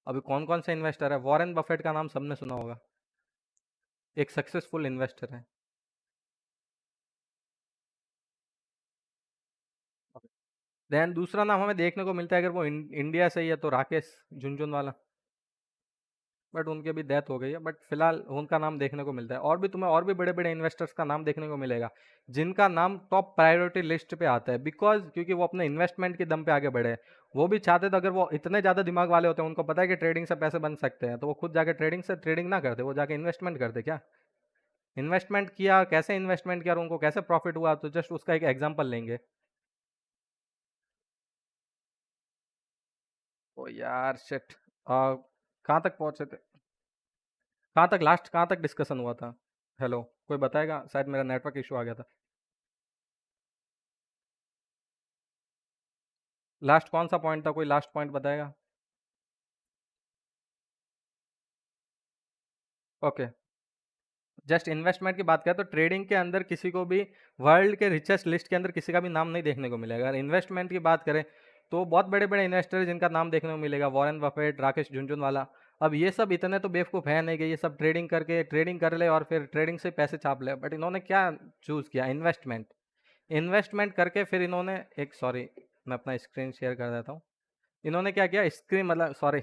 अभी कौन कौन से इन्वेस्टर है, वॉरेन बफेट का नाम सबने सुना होगा, एक सक्सेसफुल इन्वेस्टर है। देन दूसरा नाम हमें देखने को मिलता है, अगर वो इंडिया से ही है तो राकेश झुनझुनवाला, बट उनकी भी डेथ हो गई है, बट फिलहाल उनका नाम देखने को मिलता है। और भी तुम्हें और भी बड़े बड़े इन्वेस्टर्स का नाम देखने को मिलेगा जिनका नाम टॉप प्रायोरिटी लिस्ट पे आता है, बिकॉज क्योंकि वो अपने इन्वेस्टमेंट के दम पे आगे बढ़े हैं। वो भी चाहते थे, अगर वो इतने ज़्यादा दिमाग वाले होते हैं, उनको पता है कि ट्रेडिंग से पैसे बन सकते हैं, तो वो खुद जाके ट्रेडिंग से ट्रेडिंग ना करते, वो जाके इन्वेस्टमेंट करते। क्या इन्वेस्टमेंट किया, कैसे इन्वेस्टमेंट किया और उनको कैसे प्रॉफिट हुआ, तो जस्ट उसका एक एग्जाम्पल लेंगे। ओ यार शिट, कहाँ तक पहुंचे थे, कहाँ तक लास्ट, कहाँ तक डिस्कशन हुआ था। हेलो, कोई बताएगा, शायद मेरा नेटवर्क इशू आ गया था। लास्ट कौन सा पॉइंट था, कोई लास्ट पॉइंट बताएगा। ओके, जस्ट इन्वेस्टमेंट की बात करें तो ट्रेडिंग के अंदर किसी को भी वर्ल्ड के रिचेस्ट लिस्ट के अंदर किसी का भी नाम नहीं देखने को मिलेगा। अगर इन्वेस्टमेंट की बात करें तो बहुत बड़े बड़े इन्वेस्टर जिनका नाम देखने को मिलेगा, वॉरेन बफेट, राकेश झुनझुनवाला। अब ये सब इतने तो बेवकूफ़ है नहीं कि ये सब ट्रेडिंग करके ट्रेडिंग कर ले और फिर ट्रेडिंग से पैसे छाप ले, बट इन्होंने क्या चूज़ किया, इन्वेस्टमेंट। इन्वेस्टमेंट करके फिर इन्होंने एक, सॉरी मैं अपना स्क्रीन शेयर कर देता हूँ। इन्होंने क्या किया, स्क्रीन मतलब सॉरी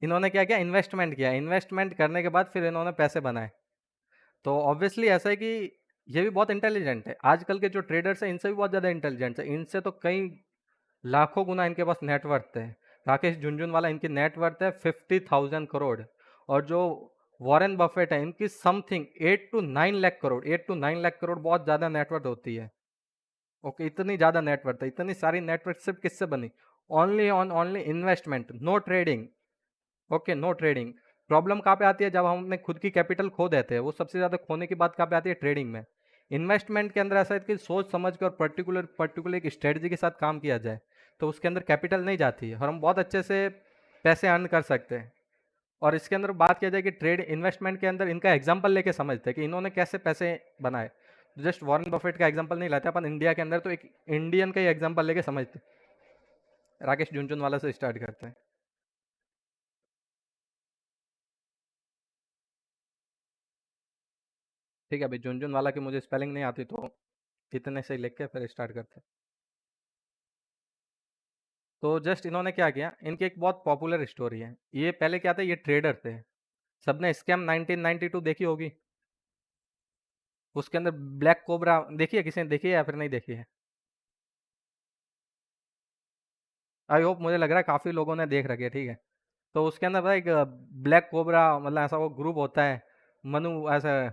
इन्होंने क्या किया, इन्वेस्टमेंट किया, इन्वेस्टमेंट करने के बाद फिर इन्होंने पैसे बनाए। तो ऑब्वियसली ऐसा है कि ये भी बहुत इंटेलिजेंट है, आजकल के जो ट्रेडर्स हैं इनसे भी बहुत ज़्यादा इंटेलिजेंट है, इनसे तो कई लाखों गुना इनके पास नेटवर्थ है। राकेश झुनझुनवाला इनकी नेटवर्थ है 50,000 करोड़, और जो वॉरेन बफेट है इनकी something 8 to 9 lakh crore. 8 to 9 lakh crore बहुत ज्यादा नेटवर्थ होती है। ओके, इतनी ज्यादा नेटवर्थ है, इतनी सारी नेटवर्थ सिर्फ किससे बनी? Only investment, no trading. Okay, no trading. Problem कहाँ पे आती है? जब हम अपने खुद की कैपिटल खो देते हैं, वो सबसे ज्यादा खोने की बात कहाँ पे आती है? ट्रेडिंग में। इन्वेस्टमेंट के अंदर ऐसा है कि सोच समझ कर पर्टिकुलर पर्टिकुलर एक स्ट्रेटजी के साथ काम किया जाए तो उसके अंदर कैपिटल नहीं जाती है और हम बहुत अच्छे से पैसे अर्न कर सकते हैं। और इसके अंदर बात किया जाए कि ट्रेड इन्वेस्टमेंट के अंदर इनका एग्जाम्पल लेके समझते हैं कि इन्होंने कैसे पैसे बनाए। जस्ट वॉरेन बफेट का एग्जाम्पल नहीं लाते अपन इंडिया के अंदर, तो एक इंडियन का ही एग्जाम्पल लेके समझते हैं। राकेश झुनझुनवाला से स्टार्ट करते हैं। ठीक है भाई, झुनझुनवाला की मुझे स्पेलिंग नहीं आती, तो इतने से ही लिख के फिर स्टार्ट करते हैं। तो जस्ट इन्होंने क्या किया, इनकी एक बहुत पॉपुलर स्टोरी है। ये पहले क्या थे, ये ट्रेडर थे। सबने स्कैम 1992 देखी होगी। उसके अंदर ब्लैक कोबरा देखी है? किसी ने देखी है या फिर नहीं देखी है? आई होप, मुझे लग रहा है काफ़ी लोगों ने देख रखी है। ठीक है, तो उसके अंदर पता है एक ब्लैक कोबरा, मतलब ऐसा वो ग्रुप होता है। मनु ऐसा,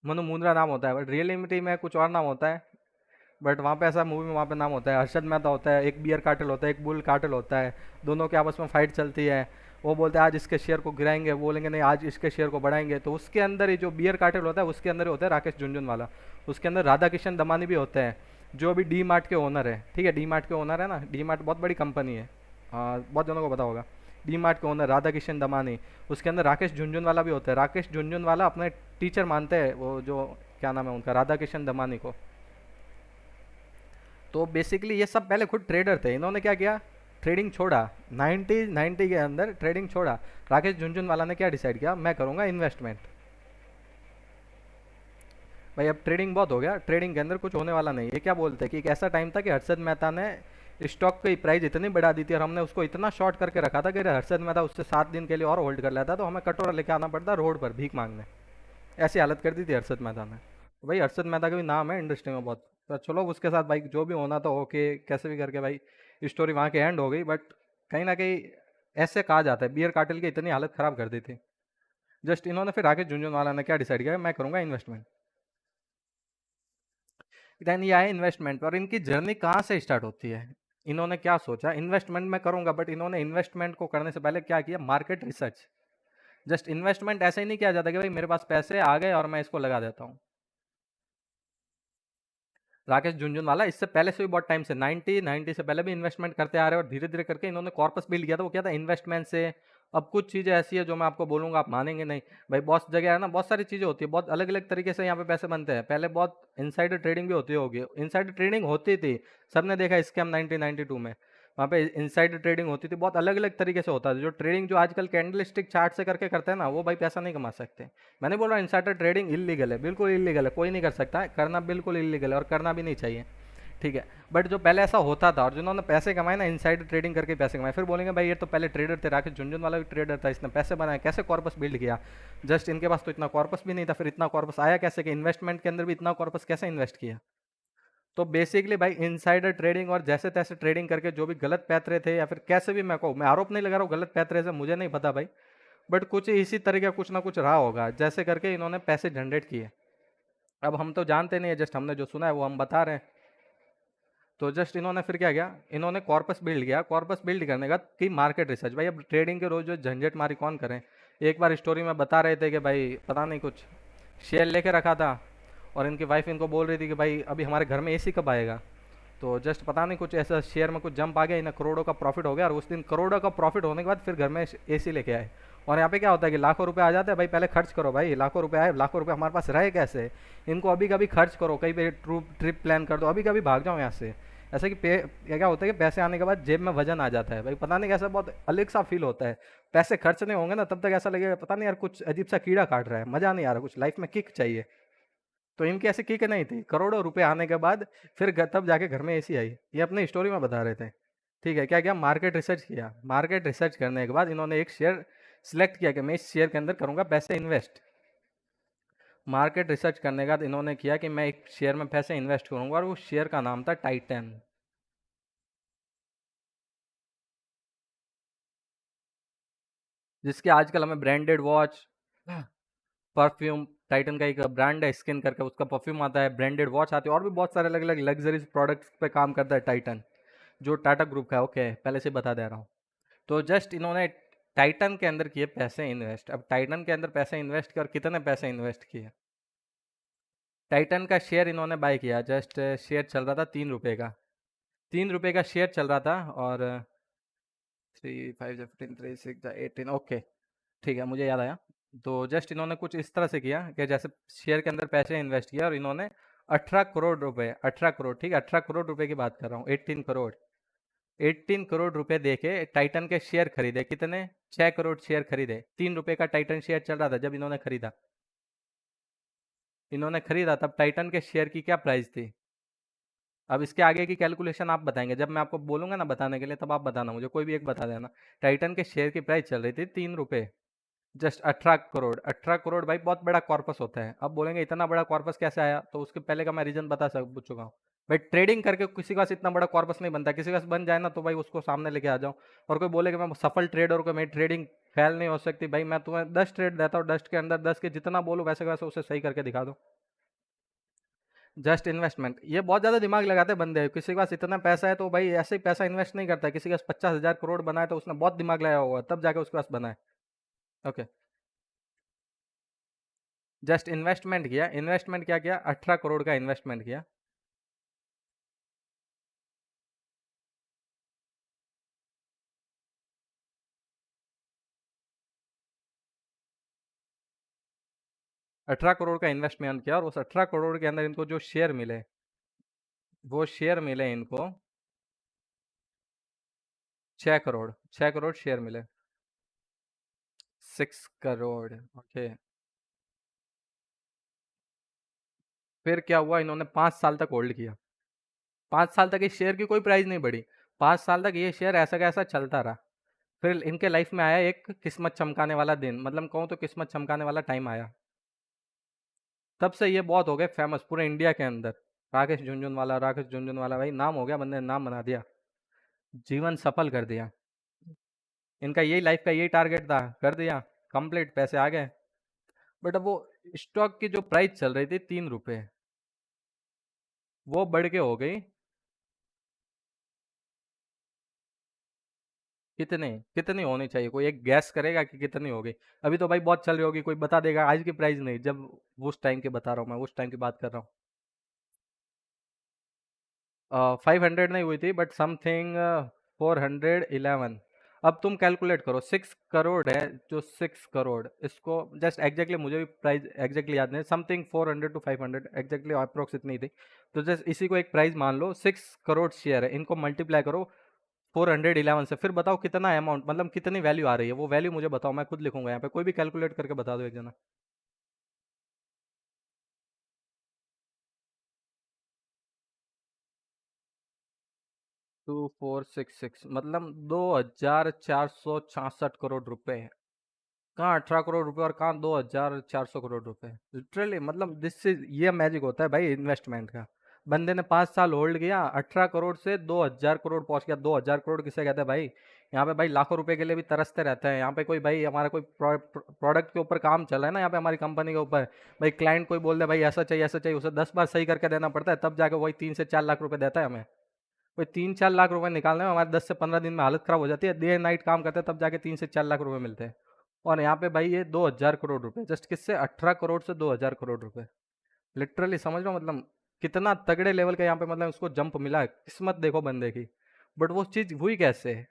मनु मुंद्रा नाम होता है, बट रियलिटी में कुछ और नाम होता है। बट वहाँ पे ऐसा मूवी में वहाँ पे नाम होता है, अरशद मेहता होता है, एक बियर कार्टेल होता है, एक बुल कार्टेल होता है। दोनों के आपस में फाइट चलती है। वो बोलते हैं आज इसके शेयर को गिराएंगे, वो बोलेंगे नहीं आज इसके शेयर को बढ़ाएंगे। तो उसके अंदर ही जो बियर कार्टेल होता है उसके अंदर ही होता है राकेश झुनझुनवाला। उसके अंदर राधा किशन दमानी भी होते हैं, जो अभी डी मार्ट के ओनर है। ठीक है, डी मार्ट के ओनर है ना, डी मार्ट बहुत बड़ी कंपनी है। बहुत जनों को पता होगा। डी मार्ट के ओनर राधा किशन दमानी। उसके अंदर राकेश झुनझुनवाला भी होता है। राकेश झुनझुनवाला अपने टीचर मानते हैं वो जो, क्या नाम है उनका, राधा किशन दमानी को। तो बेसिकली ये सब पहले खुद ट्रेडर थे। इन्होंने क्या किया, ट्रेडिंग छोड़ा। 90 के अंदर ट्रेडिंग छोड़ा। राकेश झुनझुनवाला ने क्या डिसाइड किया, मैं करूंगा इन्वेस्टमेंट। भाई अब ट्रेडिंग बहुत हो गया, ट्रेडिंग के अंदर कुछ होने वाला नहीं। ये क्या बोलते हैं कि एक ऐसा टाइम था कि हर्षद मेहता ने स्टॉक की प्राइस इतनी बढ़ा दी थी और हमने उसको इतना शॉर्ट करके रखा था कि अगर हर्षद मेहता उससे 7 दिन के लिए और होल्ड कर लेता तो हमें कटोरा लेके आना पड़ता रोड पर भीख मांगने। ऐसी हालत कर दी थी हर्षद मेहता ने। तो भाई हर्षद मेहता का भी नाम है इंडस्ट्री में बहुत। तो चलो उसके साथ भाई जो भी होना तो ओके, कैसे भी करके भाई स्टोरी वहाँ के एंड हो गई। बट कहीं ना कहीं ऐसे कहा जाता है बियर कार्टेल की इतनी हालत खराब कर दी थी। जस्ट इन्होंने फिर आके झुनझुनवाला ने क्या डिसाइड किया, मैं करूंगा इन्वेस्टमेंट। देन ये आए इन्वेस्टमेंट, और इनकी जर्नी कहाँ से स्टार्ट होती है। इन्होंने क्या सोचा, इन्वेस्टमेंट में करूंगा, बट इन्होंने इन्वेस्टमेंट को करने से पहले क्या किया, मार्केट रिसर्च। जस्ट इन्वेस्टमेंट ऐसे ही नहीं किया जाता कि भाई मेरे पास पैसे आ गए और मैं इसको लगा देता हूँ। राकेश झुनझुनवाला इससे पहले से भी बहुत टाइम से 90 से पहले भी इन्वेस्टमेंट करते आ रहे हैं, और धीरे धीरे करके इन्होंने कॉर्पस बिल्ड किया था। वो क्या था, इन्वेस्टमेंट से। अब कुछ चीज़ें ऐसी है जो मैं आपको बोलूंगा आप मानेंगे नहीं। भाई बहुत जगह है ना, बहुत सारी चीज़ें होती है, बहुत अलग अलग तरीके से यहाँ पे पैसे बनते हैं। पहले बहुत इनसाइडर ट्रेडिंग भी होती होगी, इनसाइडर ट्रेडिंग होती थी। सबने देखा स्कैम 1992 में, वहाँ पे इनसाइडर ट्रेडिंग होती थी। बहुत अलग अलग तरीके से होता था। जो ट्रेडिंग जो आजकल कैंडल स्टिक चार्ट से करके करते हैं ना, वो भाई पैसा नहीं कमा सकते। मैंने बोला इनसाइडर ट्रेडिंग इलीगल है, बिल्कुल इलीगल है, कोई नहीं कर सकता है, करना बिल्कुल इलीगल है और करना भी नहीं चाहिए। ठीक है, बट जो पहले ऐसा होता था और जिन्होंने पैसे कमाए ना, इनसाइड ट्रेडिंग करके पैसे कमाए, फिर बोलेंगे भाई ये तो पहले ट्रेडर थे, राकेश झुनझुनवाला भी ट्रेडर था, इसने पैसे बनाए, कैसे कॉर्पस बिल्ड किया। जस्ट इनके पास तो इतना कॉर्पस भी नहीं था, फिर इतना कॉर्पस आया कैसे, कि इन्वेस्टमेंट के अंदर भी इतना कॉर्पस कैसे इन्वेस्ट किया। तो बेसिकली भाई इनसाइडर ट्रेडिंग और जैसे तैसे ट्रेडिंग करके जो भी गलत पैतरे थे, या फिर कैसे भी मैं कहूँ, मैं आरोप नहीं लगा रहा हूँ गलत पैतरे से, मुझे नहीं पता भाई, बट कुछ इसी तरीके कुछ ना कुछ रहा होगा, जैसे करके इन्होंने पैसे जनरेट किए। अब हम तो जानते नहीं है, जस्ट हमने जो सुना है वो हम बता रहे हैं। तो जस्ट इन्होंने फिर क्या किया, इन्होंने कॉर्पस बिल्ड किया। कॉर्पस बिल्ड करने का कि मार्केट रिसर्च, भाई अब ट्रेडिंग के रोज जो झंझट मारी कौन करें। एक बार स्टोरी में बता रहे थे कि भाई पता नहीं कुछ शेयर लेके रखा था, और इनकी वाइफ इनको बोल रही थी कि भाई अभी हमारे घर में एसी कब आएगा। तो जस्ट पता नहीं कुछ ऐसा शेयर में कुछ जंप आ गया, इन्हें करोड़ों का प्रॉफिट हो गया, और उस दिन करोड़ों का प्रॉफिट होने के बाद फिर घर में एसी लेके आए। और यहाँ पे क्या होता है कि लाखों रुपए आ जाते हैं, भाई पहले खर्च करो, भाई लाखों रुपए आए, लाखों रुपए हमारे पास रहे कैसे। इनको अभी कभी खर्च करो, कहीं पे ट्रिप प्लान कर दो, अभी कभी भाग जाओ यहाँ से। ऐसा कि क्या होता है कि पैसे आने के बाद जेब में वजन आ जाता है, भाई पता नहीं कैसा बहुत अलग सा फील होता है। पैसे खर्च नहीं होंगे ना तब तक ऐसा लगेगा पता नहीं यार कुछ अजीब सा कीड़ा काट रहा है, मजा नहीं आ रहा, कुछ लाइफ में किक चाहिए। तो इनकी ऐसी किक नहीं थी, करोड़ों रुपए आने के बाद फिर तब जाके घर में एसी आई। ये अपनी स्टोरी में बता रहे थे। ठीक है, क्या किया, मार्केट रिसर्च किया। मार्केट रिसर्च करने के बाद इन्होंने एक शेयर सिलेक्ट किया कि मैं इस शेयर के अंदर करूंगा पैसे इन्वेस्ट। मार्केट रिसर्च करने के बाद इन्होंने किया कि मैं एक शेयर में पैसे इन्वेस्ट करूंगा, और वो शेयर का नाम था टाइटन। जिसके आजकल हमें ब्रांडेड वॉच, परफ्यूम, टाइटन का एक ब्रांड है स्किन करके, उसका परफ्यूम आता है, ब्रांडेड वॉच आती है, और भी बहुत सारे अलग अलग लग्जरीज प्रोडक्ट्स पे काम करता है टाइटन, जो टाटा ग्रुप का है। ओके, पहले से बता दे रहा हूँ। तो जस्ट इन्होंने टाइटन के अंदर किए पैसे इन्वेस्ट। अब टाइटन के अंदर पैसे इन्वेस्ट किए, और कितने पैसे इन्वेस्ट किए? टाइटन का शेयर इन्होंने बाय किया। जस्ट शेयर चल रहा था 3 रुपये का, 3 रुपये का शेयर चल रहा था। और 3 5 15 3 6 18, ओके, ठीक है, मुझे याद आया। तो जस्ट इन्होंने कुछ इस तरह से किया कि जैसे शेयर के अंदर पैसे इन्वेस्ट किया, और इन्होंने 18 करोड़ रुपए, 18 करोड़, ठीक है, 18 करोड़ रुपए की बात कर रहा हूँ, 18 करोड़, 18 करोड़ रुपए दे के टाइटन के शेयर खरीदे। कितने? 6 करोड़ शेयर खरीदे। 3 रुपए का टाइटन शेयर चल रहा था जब इन्होंने खरीदा। इन्होंने खरीदा तब टाइटन के शेयर की क्या प्राइस थी? अब इसके आगे की कैलकुलेशन आप बताएंगे, जब मैं आपको बोलूंगा ना बताने के लिए, तब आप बताना मुझे, कोई भी एक बता देना। टाइटन के शेयर की प्राइस चल रही थी 3 रुपए। जस्ट 18 करोड़, 18 करोड़ भाई बहुत बड़ा कॉर्पस होता है। अब बोलेंगे इतना बड़ा कॉर्पस कैसे आया, तो उसके पहले का मैं रीजन बता चुका हूँ। भाई ट्रेडिंग करके किसी के पास इतना बड़ा कॉर्पस नहीं बनता, किसी के पास बन जाए ना तो भाई उसको सामने लेके आ जाओ। और कोई बोले कि मैं सफल ट्रेडर को, मेरी ट्रेडिंग फेल नहीं हो सकती, भाई मैं तुम्हें 10 ट्रेड देता हूँ, 10 के अंदर 10 के जितना बोलो वैसे वैसे उसे सही करके दिखा दो। जस्ट इन्वेस्टमेंट, ये बहुत ज़्यादा दिमाग लगाते हैं बंदे। किसी के पास इतना पैसा है तो भाई ऐसे ही पैसा इन्वेस्ट नहीं करता है। किसी के पास 50,000 करोड़ बनाए तो उसने बहुत दिमाग लगाया होगा, तब जाके उसके पास बनाए। ओके, जस्ट इन्वेस्टमेंट किया। इन्वेस्टमेंट क्या किया? 18 करोड़ का इन्वेस्टमेंट किया। 18 करोड़ का इन्वेस्टमेंट किया, और उस 18 करोड़ के अंदर इनको जो शेयर मिले, वो शेयर मिले इनको 6 करोड़, 6 करोड़ शेयर मिले। 6 करोड़, ओके। फिर क्या हुआ? इन्होंने 5 साल तक होल्ड किया। 5 साल तक इस शेयर की कोई प्राइस नहीं बढ़ी। 5 साल तक ये शेयर ऐसा कैसा चलता रहा। फिर इनके लाइफ में आया एक किस्मत चमकाने वाला दिन, मतलब कहूँ तो किस्मत चमकाने वाला टाइम आया। तब से ये बहुत हो गए फेमस पूरे इंडिया के अंदर। राकेश झुनझुनवाला, राकेश झुनझुनवाला, भाई नाम हो गया, बंदे ने नाम बना दिया, जीवन सफल कर दिया। इनका यही लाइफ का यही टारगेट था, कर दिया कंप्लीट, पैसे आ गए। बट अब वो स्टॉक की जो प्राइस चल रही थी 3 रुपए, वो बढ़ के हो गई कितने? कितनी होनी चाहिए? कोई एक गैस करेगा कि कितनी होगी? अभी तो भाई बहुत चल रही होगी, कोई बता देगा? आज की प्राइस नहीं, जब उस टाइम की बता रहा हूँ मैं, उस टाइम की बात कर रहा हूँ। 500 नहीं हुई थी, बट समथिंग 411। अब तुम कैलकुलेट करो, 6 करोड़ है, जो 6 करोड़, इसको जस्ट एग्जैक्टली, मुझे भी प्राइस एग्जैक्टली याद नहीं, समथिंग 400 to 500 एग्जैक्टली अप्रोक्स इतनी थी। तो जस्ट इसी को एक प्राइस मान लो। 6 करोड़ शेयर है, इनको मल्टीप्लाई करो 411 से, फिर बताओ कितना अमाउंट, मतलब कितनी वैल्यू आ रही है। वो वैल्यू मुझे बताओ, मैं खुद लिखूंगा यहाँ पे, कोई भी कैलकुलेट करके बता दो एक जना। 2466 मतलब 2,466 करोड़ रुपए। कहाँ 18 करोड़ रुपए, और कहाँ 2,400 करोड़ रुपए? लिटरली मतलब दिस इज, ये मैजिक होता है भाई इन्वेस्टमेंट का। बंदे ने 5 साल होल्ड किया, 18 करोड़ से 2,000 करोड़ पहुंच गया। 2,000 करोड़ किसे कहते हैं भाई? यहाँ पे भाई लाखों रुपए के लिए भी तरसते रहते हैं। यहाँ पे कोई भाई हमारा कोई प्रोडक्ट के ऊपर काम चल रहा है ना, यहाँ पे हमारी कंपनी के ऊपर, भाई क्लाइंट कोई बोल दे भाई ऐसा चाहिए, उसे 10 बार सही करके देना पड़ता है, तब जाके वही 3 से 4 लाख रुपए देता है हमें। कोई 3-4 लाख रुपए निकालने में हमारे 10 से 15 दिन में हालत खराब हो जाती है, डे नाइट काम करते हैं तब जाके 3 से 4 लाख रुपए मिलते हैं। और यहाँ पे भाई ये 2,000 करोड़ रुपए, जस्ट किससे? 18 करोड़ से 2,000 करोड़ रुपए। लिटरली समझ लो मतलब कितना तगड़े लेवल का यहाँ पे मतलब उसको जंप मिला है, किस्मत देखो बंदे की। बट वो चीज हुई कैसे?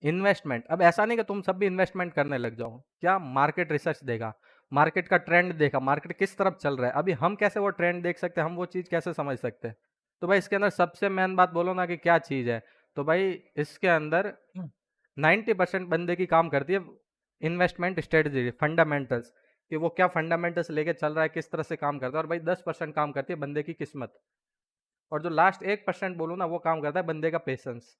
इन्वेस्टमेंट। अब ऐसा नहीं कि तुम सब भी इन्वेस्टमेंट करने लग जाओ, क्या मार्केट रिसर्च देगा, मार्केट का ट्रेंड देखा, मार्केट किस तरफ चल रहा है, अभी हम कैसे वो ट्रेंड देख सकते हैं, हम वो चीज़ कैसे समझ सकते हैं? तो भाई इसके अंदर सबसे मेन बात बोलो ना कि क्या चीज़ है, तो भाई इसके अंदर 90% बंदे की काम करती है इन्वेस्टमेंट स्ट्रेटजी, फंडामेंटल्स, कि वो क्या फंडामेंटल्स लेके चल रहा है, किस तरह से काम करता है। और भाई 10% काम करती है बंदे की किस्मत। और जो लास्ट 1% बोलो ना, वो काम करता है बंदे का पेशेंस,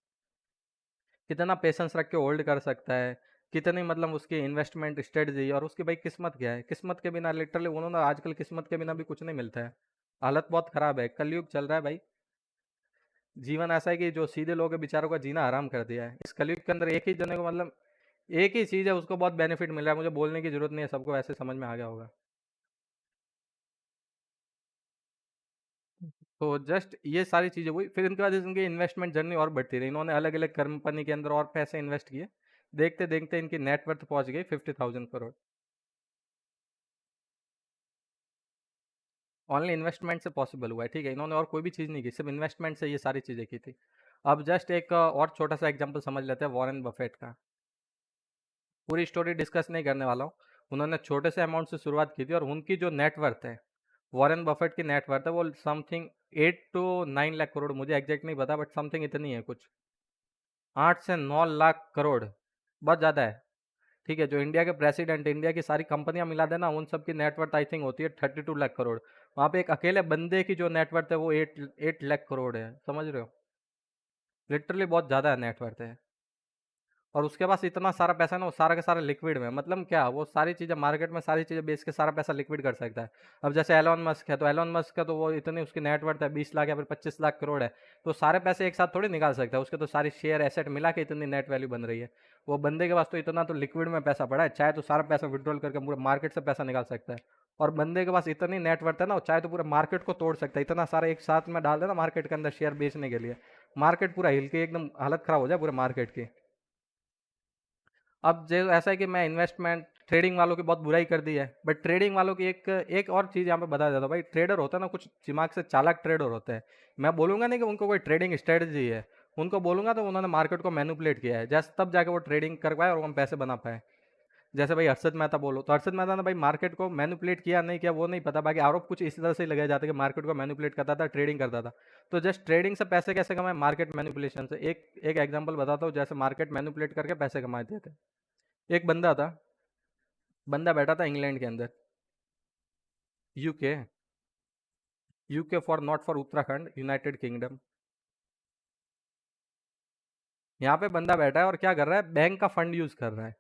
कितना पेशेंस रख के होल्ड कर सकता है, कितनी मतलब उसकी इन्वेस्टमेंट स्ट्रेटजी, और उसकी भाई किस्मत क्या है। किस्मत के बिना लिटरली उन्होंने, आजकल किस्मत के बिना भी कुछ नहीं मिलता है। हालत बहुत खराब है, कलयुग चल रहा है भाई। जीवन ऐसा है कि जो सीधे लोग हैं बेचारों का जीना हराम कर दिया है। इस कलयुग के अंदर एक ही जने को मतलब एक ही चीज़ है, उसको बहुत बेनिफिट मिल रहा है, मुझे बोलने की ज़रूरत नहीं है, सबको वैसे समझ में आ गया होगा। तो जस्ट ये सारी चीज़ें हुई, फिर इनके बाद इनकी इन्वेस्टमेंट जर्नी और बढ़ती रही। इन्होंने अलग-अलग कंपनी के अंदर और पैसे इन्वेस्ट किए। देखते-देखते इनकी नेट वर्थ पहुँच गई 50,000 करोड़। ओनली इन्वेस्टमेंट से पॉसिबल हुआ है, ठीक है? इन्होंने और कोई भी चीज़ नहीं की, सिर्फ इन्वेस्टमेंट से ये सारी चीज़ें की थी। अब जस्ट एक और छोटा-सा एग्ज़ाम्पल समझ लेते हैं वॉरेन बफेट का। पूरी स्टोरी डिस्कस नहीं करने वाला हूँ। उन्होंने छोटे से अमाउंट से शुरुआत की थी और उनकी जो नेट वर्थ है, वॉरेन बफेट की नेट वर्थ है वो समथिंग 8 टू 9 लाख करोड़, मुझे एग्जैक्ट नहीं पता बट समथिंग इतनी है कुछ। 8 से 9 लाख करोड़, बहुत ज़्यादा है। ठीक है, जो इंडिया के प्रेसिडेंट, इंडिया की सारी कंपनियां मिला देना, उन सब की नेटवर्थ आई थिंक होती है 32 लाख करोड़। वहाँ पे एक अकेले बंदे की जो नेटवर्थ है वो 8 लाख करोड़ है, समझ रहे हो? लिटरली बहुत ज़्यादा नेटवर्थ है। और उसके पास इतना सारा पैसा है ना, वो सारा का सारा लिक्विड में, मतलब क्या, वो सारी चीज़ें मार्केट में सारी चीज़ें बेच के सारा पैसा लिक्विड कर सकता है। अब जैसे एलोन मस्क है, तो एलोन मस्क का तो वो इतनी उसकी नेटवर्थ है 20 लाख या फिर 25 लाख करोड़ है, तो सारे पैसे एक साथ थोड़ी निकाल सकता है, उसके तो सारी शेयर एसेट मिला के इतनी नेट वैल्यू बन रही है। वो बंदे के पास तो इतना तो लिक्विड में पैसा पड़ा है, चाहे तो सारा पैसा विड्रॉल करके पूरे मार्केट से पैसा निकाल सकता है। और बंदे के पास इतनी नेटवर्थ है ना, वो चाहे तो पूरे मार्केट को तोड़ सकता है, इतना सारा एक साथ में डाल देना मार्केट के अंदर शेयर बेचने के लिए, मार्केट पूरा हिल के एकदम हालत खराब हो जाए पूरे मार्केट की। अब जो ऐसा है कि मैं इन्वेस्टमेंट ट्रेडिंग वालों की बहुत बुराई कर दी है, बट ट्रेडिंग वालों की एक एक और चीज़ यहाँ पे बता देता हूँ भाई। ट्रेडर होता है ना, कुछ दिमाग से चालाक ट्रेडर होते हैं। मैं बोलूँगा नहीं कि उनको कोई ट्रेडिंग स्ट्रेटजी है, उनको बोलूँगा तो उन्होंने मार्केट को मैनिपुलेट किया है, जैसे तब जाके वो ट्रेडिंग कर पाए और वो हम पैसे बना पाए। जैसे भाई हर्षद मेहता बोलो, तो हर्षद मेहता ने भाई मार्केट को मैनिपुलेट किया नहीं किया वो नहीं पता, बाकी आरोप कुछ इसी तरह से ही लगाए जाते कि मार्केट को मैनिपुलेट करता था, ट्रेडिंग करता था। तो जस्ट ट्रेडिंग से पैसे कैसे कमाए? मार्केट मैनिपुलेशन से। एक एक एग्जांपल बताता हूँ, जैसे मार्केट मैनिपुलेट करके पैसे कमाते थे। एक बंदा था, बंदा बैठा था इंग्लैंड के अंदर, UK, UK for not for Uttarakhand, United kingdom. यहाँ पे बंदा बैठा है और क्या कर रहा है, बैंक का फंड यूज कर रहा है।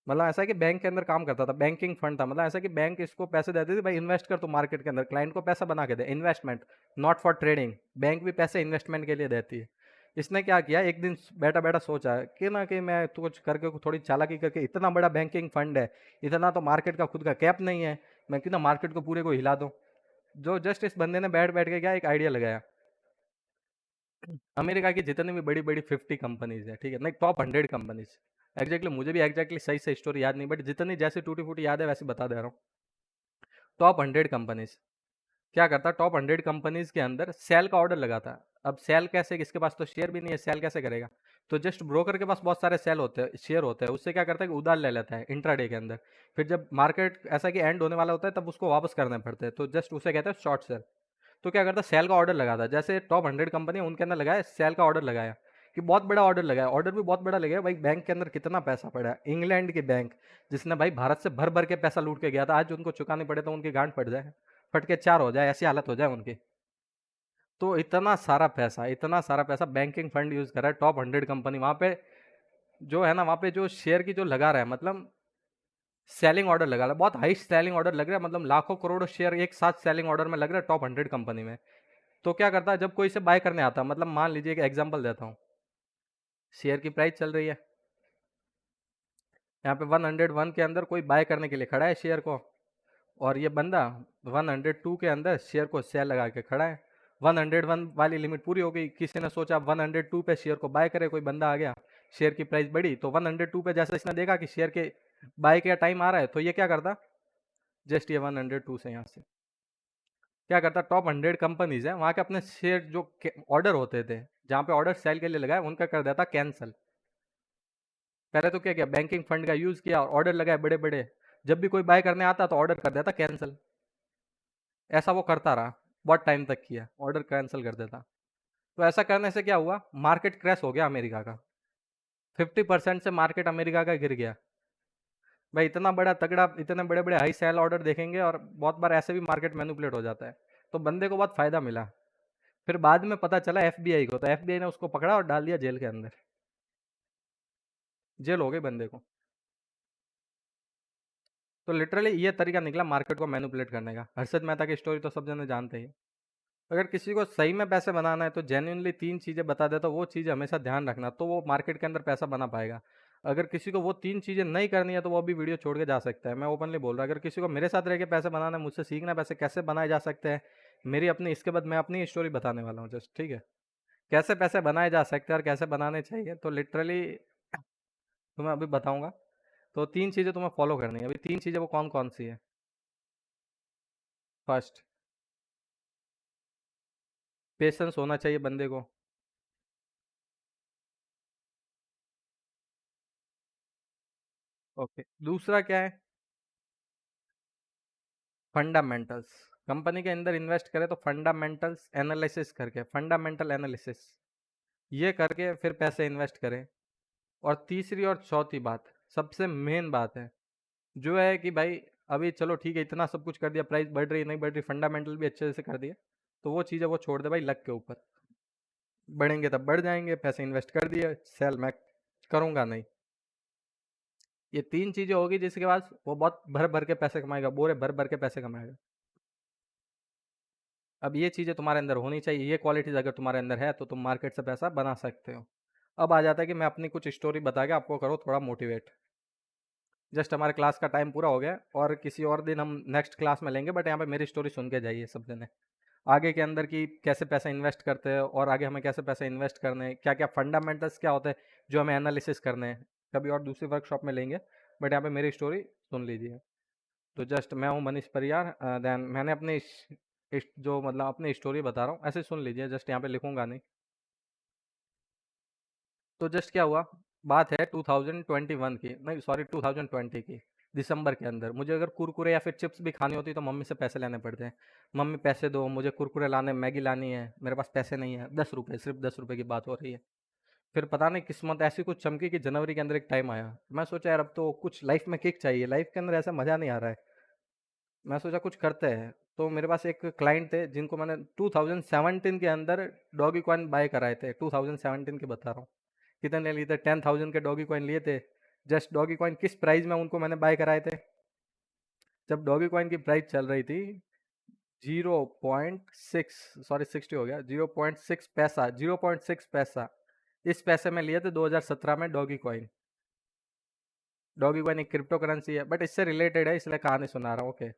मतलब ऐसा है कि बैंक के अंदर काम करता था, बैंकिंग फंड था, मतलब ऐसा कि बैंक इसको पैसे देती थी, भाई इन्वेस्ट कर, तो मार्केट के अंदर क्लाइंट को पैसा बना के दे, investment, not for trading. Bank भी पैसे इन्वेस्टमेंट के लिए देती है। इसने क्या किया, एक दिन बैठा बैठा सोचा कि ना कि मैं तो कुछ करके थोड़ी चालाकी करके, इतना बड़ा बैंकिंग फंड है, इतना तो मार्केट का खुद का कैप नहीं है, मैं क्यों ना मार्केट को पूरे को हिला दूं। जो जस्ट इस बंदे ने बैठ बैठ के क्या एक आइडिया लगाया, अमेरिका की जितनी भी बड़ी बड़ी 50 कंपनीज है, ठीक है, नहीं टॉप 100 कंपनीज, एग्जैक्टली मुझे भी एग्जैक्टली सही से स्टोरी याद नहीं, बट जितनी जैसे टूटी फूटी याद है वैसे बता दे रहा हूँ। टॉप 100 कंपनीज क्या करता, टॉप 100 कंपनीज के अंदर सेल का ऑर्डर लगाता। अब सेल कैसे, किसके पास तो शेयर भी नहीं है, सेल कैसे करेगा? तो जस्ट ब्रोकर के पास बहुत सारे सेल होते हैं, शेयर होते हैं, उससे क्या करता है कि उधार ले लेता है इंट्राडे के अंदर। फिर जब मार्केट ऐसा कि एंड होने वाला होता है तब उसको वापस करने पड़ते हैं, तो जस्ट उसे कहते हैं शॉर्ट सेल। तो क्या करता, सेल का ऑर्डर लगाता, जैसे टॉप 100 कंपनी है उनके अंदर लगाया, सेल का ऑर्डर लगाया, कि बहुत बड़ा ऑर्डर लगाया, ऑर्डर भी बहुत बड़ा लगाया। भाई बैंक के अंदर कितना पैसा पड़ा है, इंग्लैंड की बैंक, जिसने भाई भारत से भर भर के पैसा लूट के गया था, आज उनको चुकाने पड़े तो उनकी गांड पड़ जाए, फट के चार हो जाए, ऐसी हालत हो जाए उनकी। तो इतना सारा पैसा बैंकिंग फंड यूज कर रहा है टॉप 100 कंपनी, वहां पे जो है ना, वहां पे जो शेयर की जो लगा रहा है, मतलब सेलिंग ऑर्डर लगा रहा है, बहुत हाई सेलिंग ऑर्डर लग रहा है, मतलब लाखों करोड़ों शेयर एक साथ सेलिंग ऑर्डर में लग रहा है टॉप 100 कंपनी में। तो क्या करता है, जब कोई इसे बाय करने आता, मतलब मान लीजिए एक एग्जांपल देता हूँ, शेयर की प्राइस चल रही है यहाँ पे 101 के अंदर, कोई बाय करने के लिए खड़ा है शेयर को, और ये बंदा 102 के अंदर शेयर को सेल लगा के खड़ा है। 101 वाली लिमिट पूरी हो गई, किसी ने सोचा 102 पे शेयर को बाय करे, कोई बंदा आ गया, शेयर की प्राइस बढ़ी, तो 102 पे जैसे इसने देखा कि शेयर के बाय का टाइम आ रहा है, तो ये क्या करता, जस्ट ये 102 से यहाँ से क्या करता, टॉप 100 कंपनीज है वहाँ के अपने शेयर जो ऑर्डर होते थे, जहाँ पे ऑर्डर सेल के लिए लगाए, उनका कर देता कैंसिल। पहले तो क्या किया, बैंकिंग फंड का यूज किया और ऑर्डर लगाए बड़े बड़े, जब भी कोई बाय करने आता तो ऑर्डर कर देता कैंसिल। ऐसा वो करता रहा, बहुत टाइम तक किया, ऑर्डर कैंसिल कर देता। तो ऐसा करने से क्या हुआ, मार्केट क्रैश हो गया अमेरिका का, 50% से मार्केट अमेरिका का गिर गया। भाई इतना बड़ा तगड़ा, इतने बड़े बड़े हाई सेल ऑर्डर देखेंगे, और बहुत बार ऐसे भी मार्केट मैनिपुलेट हो जाता है। तो बंदे को बहुत फायदा मिला। फिर बाद में पता चला एफबीआई को, तो एफबीआई ने उसको पकड़ा और डाल दिया जेल के अंदर, जेल हो गई बंदे को। तो लिटरली ये तरीका निकला मार्केट को मैनिपुलेट करने का। हर्षद मेहता की स्टोरी तो सब जने जानते ही। अगर किसी को सही में पैसे बनाना है तो जेन्युइनली तीन चीज़ें बता देता, वो चीज़ हमेशा ध्यान रखना, तो वो मार्केट के अंदर पैसा बना पाएगा। अगर किसी को वो 3 चीज़ें नहीं करनी है तो वो अभी वीडियो छोड़ के जा सकता है। मैं ओपनली बोल रहा हूँ, अगर किसी को मेरे साथ रह के पैसे बनाना है, मुझसे सीखना है पैसे कैसे बनाए जा सकते हैं, मेरी अपनी इसके बाद मैं अपनी स्टोरी बताने वाला हूँ जस्ट, ठीक है? कैसे पैसे बनाए जा सकते हैं और कैसे बनाने चाहिए, तो लिटरली तुम्हें अभी बताऊँगा। तो 3 चीज़ें तुम्हें फ़ॉलो करनी है। अभी 3 चीज़ें वो कौन-कौन सी है? फर्स्ट, पेशेंस होना चाहिए बंदे को। ओके, दूसरा क्या है? फंडामेंटल्स। कंपनी के अंदर इन्वेस्ट करें तो फंडामेंटल्स एनालिसिस करके, फंडामेंटल एनालिसिस ये करके फिर पैसे इन्वेस्ट करें। और तीसरी और चौथी बात, सबसे मेन बात है, जो है कि भाई अभी चलो ठीक है, इतना सब कुछ कर दिया, प्राइस बढ़ रही नहीं बढ़ रही, फंडामेंटल भी अच्छे से कर दिया, तो वो चीज़ें वो छोड़ दे भाई लक के ऊपर। बढ़ेंगे तब बढ़ जाएंगे, पैसे इन्वेस्ट कर दिए, सेल मैं करूँगा नहीं। ये 3 चीज़ें होगी जिसके बाद वो बहुत भर-भर के पैसे कमाएगा, बोरे भर-भर के पैसे कमाएगा। अब ये चीज़ें तुम्हारे अंदर होनी चाहिए, ये क्वालिटीज़ अगर तुम्हारे अंदर है तो तुम मार्केट से पैसा बना सकते हो। अब आ जाता है कि मैं अपनी कुछ स्टोरी बता के आपको करूँ थोड़ा मोटिवेट। जस्ट हमारे क्लास का टाइम पूरा हो गया और किसी और दिन हम नेक्स्ट क्लास में लेंगे, बट यहाँ पे मेरी स्टोरी सुन के जाइए सब जने। आगे के अंदर की कैसे पैसा इन्वेस्ट करते हैं और आगे हमें कैसे पैसे इन्वेस्ट करने हैं, क्या क्या फंडामेंटल्स क्या होते हैं जो हमें एनालिसिस करने हैं, कभी और दूसरी वर्कशॉप में लेंगे, बट यहाँ पे मेरी स्टोरी सुन लीजिए। तो जस्ट मैं हूँ मनीष परियार, देन मैंने अपनी जो मतलब अपनी स्टोरी बता रहा हूँ ऐसे सुन लीजिए, जस्ट यहाँ पे लिखूंगा नहीं। तो जस्ट क्या हुआ, बात है 2021 की, नहीं सॉरी 2020 की, दिसंबर के अंदर मुझे अगर कुरकुरे या फिर चिप्स भी खानी होती तो मम्मी से पैसे लेने पड़ते हैं। मम्मी पैसे दो, मुझे कुरकुरे लाने, मैगी लानी है, मेरे पास पैसे नहीं है, 10 रुपये, सिर्फ 10 रुपये की बात हो रही है। फिर पता नहीं किस्मत ऐसी कुछ चमकी कि जनवरी के अंदर एक टाइम आया, मैं सोचा यार अब तो कुछ लाइफ में किक चाहिए, लाइफ के अंदर ऐसा मज़ा नहीं आ रहा है, मैं सोचा कुछ करते हैं। तो मेरे पास एक क्लाइंट थे जिनको मैंने 2017 के अंदर डॉगी कॉइन बाय कराए थे, 2017 के बता रहा हूँ। कितने लिए थे? 10,000 के डॉगी कॉइन लिए थे। जस्ट डॉगी कॉइन किस प्राइस में उनको मैंने बाय कराए थे? जब डॉगी कॉइन की प्राइस चल रही थी 0.6, सॉरी 60 हो गया, 0.6 पैसा, 0.6 पैसा। इस पैसे में लिए थे 2017 में डॉगी कॉइन। डॉगी कॉइन एक क्रिप्टो करेंसी है, बट इससे रिलेटेड है इसलिए कहानी सुना रहा हूँ, ओके।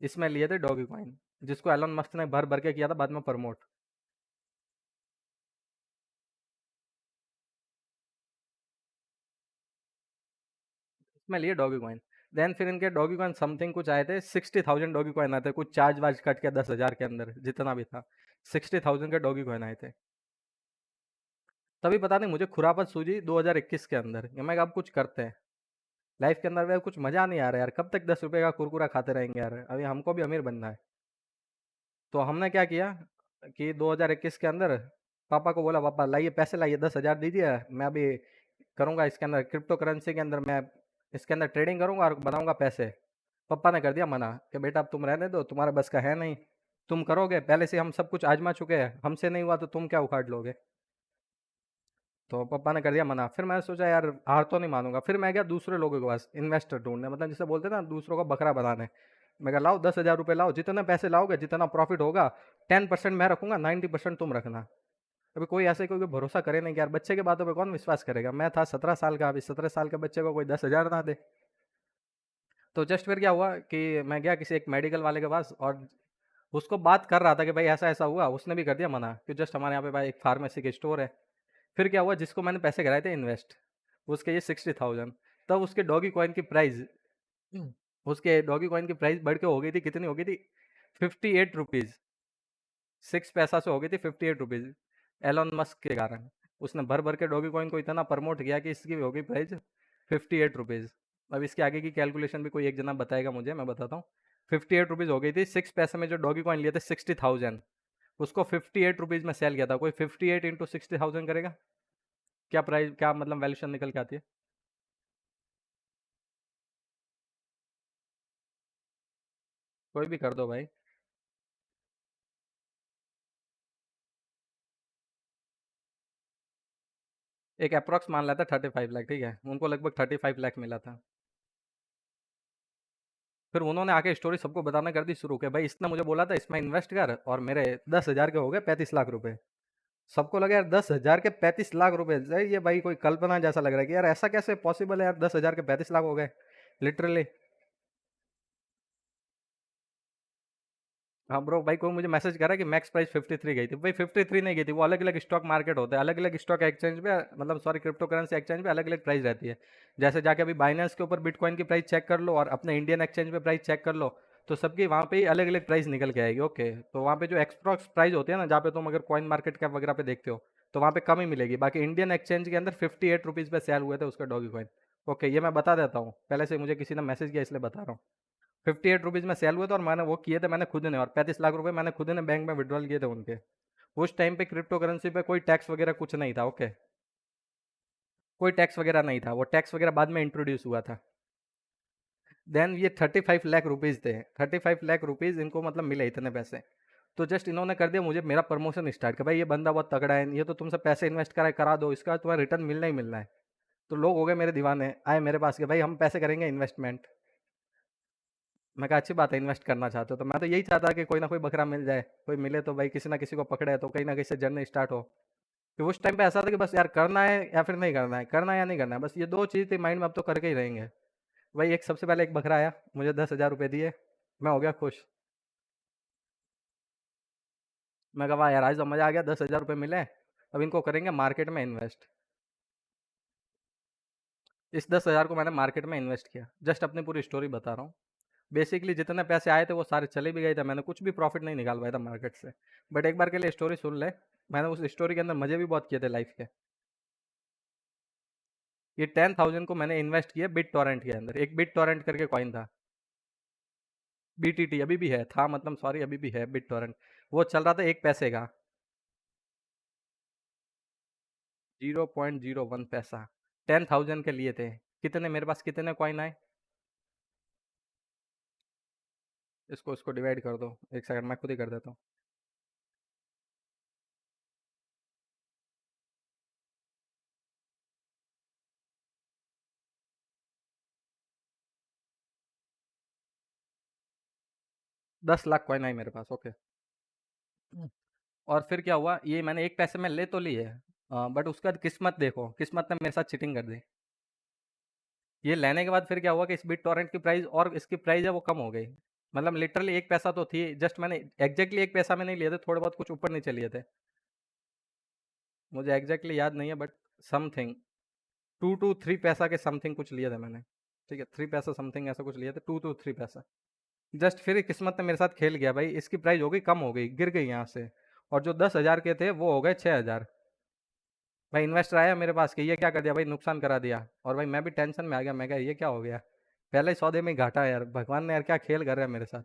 इसमें लिए थे डॉगी कॉइन, जिसको एलन मस्क ने भर भर के किया था बाद में प्रमोट। इसमें लिए डॉगी कॉइन। देन फिर इनके डॉगी कॉइन समथिंग कुछ आए थे, 60,000 डॉगी कॉइन आए थे, कुछ चार्ज वार्ज कट के 10,000 के अंदर जितना भी था, 60,000 के डॉगी कॉइन आए थे। तभी पता नहीं मुझे खुरापत सूझी 2021 के अंदर कि मैं अब कुछ करते हैं लाइफ के अंदर। वे कुछ मजा नहीं आ रहा यार, कब तक 10 रुपए का कुरकुरा खाते रहेंगे यार, अभी हमको भी अमीर बनना है। तो हमने क्या किया कि 2021 के अंदर पापा को बोला, पापा लाइए पैसे, लाइए 10,000 दीजिए, मैं अभी करूँगा इसके अंदर क्रिप्टो करेंसी के अंदर, मैं इसके अंदर ट्रेडिंग करूँगा और बनाऊंगा पैसे। पापा ने कर दिया मना कि बेटा अब तुम रहने दो, तुम्हारे बस का है नहीं, तुम करोगे, पहले से हम सब कुछ आजमा चुके हैं, हमसे नहीं हुआ तो तुम क्या उखाड़ लोगे। तो पापा ने कर दिया मना। फिर मैंने सोचा यार हार तो नहीं मानूंगा, फिर मैं गया दूसरे लोगों के पास इन्वेस्टर ढूंढने, मतलब जिसे बोलते हैं ना दूसरों को बकरा बनाने। मैं कहा लाओ 10,000 रुपये लाओ, जितने पैसे लाओगे जितना प्रॉफिट होगा 10% मैं रखूंगा, 90% तुम रखना। अभी कोई ऐसे कोई भरोसा करे नहीं कि यार बच्चे के बातों पे कौन विश्वास करेगा। मैं था 17 साल का, अभी 17 साल के बच्चे को कोई 10,000 ना दे। तो जस्ट फिर क्या हुआ कि मैं गया किसी एक मेडिकल वाले के पास और उसको बात कर रहा था कि भाई ऐसा ऐसा हुआ, उसने भी कर दिया मना कि जस्ट हमारे यहाँ पे भाई एक फार्मेसी के स्टोर है। फिर क्या हुआ, जिसको मैंने पैसे कराए थे इन्वेस्ट, उसके ये 60,000, तब उसके डॉगी कॉइन की प्राइस, उसके डॉगी कॉइन की प्राइस बढ़ के हो गई थी, कितनी हो गई थी, 58 रुपीज़। 6 पैसा से हो गई थी 58 रुपीज़, एलॉन मस्क के कारण। उसने भर भर के डॉगी कॉइन को इतना प्रमोट किया कि इसकी भी हो गई प्राइस 58 रुपीज़। अब इसके आगे की कैलकुलेशन भी कोई एक जना बताएगा मुझे, मैं बताता हूँ। 58 रुपीज़ हो गई थी, 6 पैसे में जो डॉगी कॉइन लिए थे 60,000, उसको 58 रुपीज़ में सेल किया था। कोई 58 इंटू 60,000 करेगा, क्या प्राइस, क्या मतलब वैल्यूशन निकल के आती है? कोई भी कर दो भाई। एक अप्रॉक्स मान लेता 35 लाख, ठीक है, उनको लगभग 35 लाख मिला था। फिर उन्होंने आके स्टोरी सबको बताना कर दी शुरू, कि भाई इसने मुझे बोला था इसमें इन्वेस्ट कर, और मेरे 10,000 के हो गए 35 लाख रुपए। सबको लगा यार 10,000 के 35 लाख रुपए, ये भाई कोई कल्पना जैसा लग रहा है कि यार ऐसा कैसे पॉसिबल है यार, 10,000 के 35 लाख हो गए लिटरली। हाँ ब्रो, भाई कोई मुझे मैसेज कर रहा है कि मैक्स प्राइस 53 गई थी। भाई 53 नहीं गई थी, वो अलग अलग स्टॉक मार्केट होता है, अलग अलग स्टॉक एक्सचेंज पे, मतलब सॉरी क्रिप्टो करेंसी एक्सचेंज पे अलग अलग प्राइस रहती है। जैसे जाके अभी बाइनेंस के ऊपर बिटकॉइन की प्राइस चेक कर लो और अपने इंडियन एक्सचेंज पे प्राइस चेक कर लो, तो सबकी वहाँ पे ही अलग अलग प्राइस निकल के आएगी। ओके, तो वहाँ पे जो एक्सप्रॉक्स प्राइस होती है ना, जहाँ पे तुम अगर कॉइन मार्केट कैप वगैरह पे देखते हो, तो वहाँ पे कम ही मिलेगी। बाकी इंडियन एक्सचेंज के अंदर 58 रुपीज़ पे सेल हुए थे उसका डॉगी कॉइन। ओके, ये मैं बता देता हूँ, पहले से मुझे किसी ने मैसेज किया इसलिए बता रहा हूँ। 58 रुपीज़ में सेल हुए थे और मैंने वो किए थे मैंने खुद ने, और 35 लाख रुपए मैंने खुद ने बैंक में विड्रॉल किए थे उनके। उस टाइम पे क्रिप्टो करेंसी पे कोई टैक्स वगैरह कुछ नहीं था। ओके, कोई टैक्स वगैरह नहीं था, वो टैक्स वगैरह बाद में इंट्रोड्यूस हुआ था। देन ये 35 लाख रुपीज़ थे, 35 लाख रुपीज़ इनको मतलब मिले इतने पैसे। तो जस्ट इन्होंने कर दिया मुझे मेरा प्रमोशन स्टार्ट कि भाई ये बंदा बहुत तगड़ा है, ये तो तुमसे पैसे इन्वेस्ट करा दो, इसका तुम्हें रिटर्न मिलना ही मिलना है। तो लोग हो गए मेरे दीवाने, आए मेरे पास कि भाई हम पैसे करेंगे इन्वेस्टमेंट। मैं कहा अच्छी बात है, इन्वेस्ट करना चाहते हो तो। मैं तो यही चाहता कि कोई ना कोई बकरा मिल जाए, कोई मिले तो भाई किसी ना किसी को पकड़े तो कहीं ना कहीं से जर्नी स्टार्ट हो। कि उस टाइम पे ऐसा था कि बस यार करना है या फिर नहीं करना है, करना है या नहीं करना है, बस ये दो चीज़ थी माइंड में, अब तो करके ही रहेंगे। भाई एक सबसे पहले एक बकरा आया, मुझे 10,000 रुपये दिए, मैं हो गया खुश। मैं कहा वाह यार आज तो मज़ा आ गया, 10,000 रुपये मिले, अब इनको करेंगे मार्केट में इन्वेस्ट। इस 10,000 को मैंने मार्केट में इन्वेस्ट किया। जस्ट अपनी पूरी स्टोरी बता रहा हूँ। बेसिकली जितने पैसे आए थे वो सारे चले भी गए थे, मैंने कुछ भी प्रॉफिट नहीं निकाल पाया था मार्केट से। बट एक बार के लिए स्टोरी सुन ले, मैंने उस स्टोरी के अंदर मज़े भी बहुत किए थे लाइफ के। ये 10,000 को मैंने इन्वेस्ट किया बिट टॉरेंट के अंदर। एक बिट टॉरेंट करके कॉइन था, बीटीटी, अभी भी है, था मतलब सॉरी अभी भी है बिट टॉरेंट। वो चल रहा था 1 पैसे का, 0.01 पैसा। 10,000 के लिए थे। कितने मेरे पास कितने कॉइन आए, इसको इसको डिवाइड कर दो, एक सेकंड मैं खुद ही कर देता हूँ। 10 लाख कॉइन आई मेरे पास। ओके, और फिर क्या हुआ, ये मैंने 1 पैसे में ले तो ली है, बट उसके बाद किस्मत देखो, किस्मत ने मेरे साथ चीटिंग कर दी। ये लेने के बाद फिर क्या हुआ कि इस बिट टॉरेंट की प्राइस और इसकी प्राइस है वो कम हो गई। मतलब लिटरली 1 पैसा तो थी, जस्ट मैंने एग्जैक्टली 1 पैसा में नहीं लिए थे, थोड़े बहुत कुछ ऊपर नीचे लिए थे, मुझे एग्जैक्टली याद नहीं है, बट समथिंग 2 to 3 पैसा के समथिंग कुछ लिए थे मैंने। ठीक है, 3 पैसा समथिंग ऐसा कुछ लिए थे, 2 to 3 पैसा। जस्ट फिर किस्मत ने मेरे साथ खेल गया भाई, इसकी प्राइस हो गई कम, हो गई गिर गई यहाँ से, और जो 10,000 के थे वो हो गए 6,000। भाई इन्वेस्टर आया मेरे पास कि ये क्या कर दिया भाई, नुकसान करा दिया, और भाई मैं भी टेंशन में आ गया, मैं कहा ये क्या हो गया, पहले ही सौदे में ही घाटा है यार, भगवान ने यार क्या खेल कर रहा है मेरे साथ।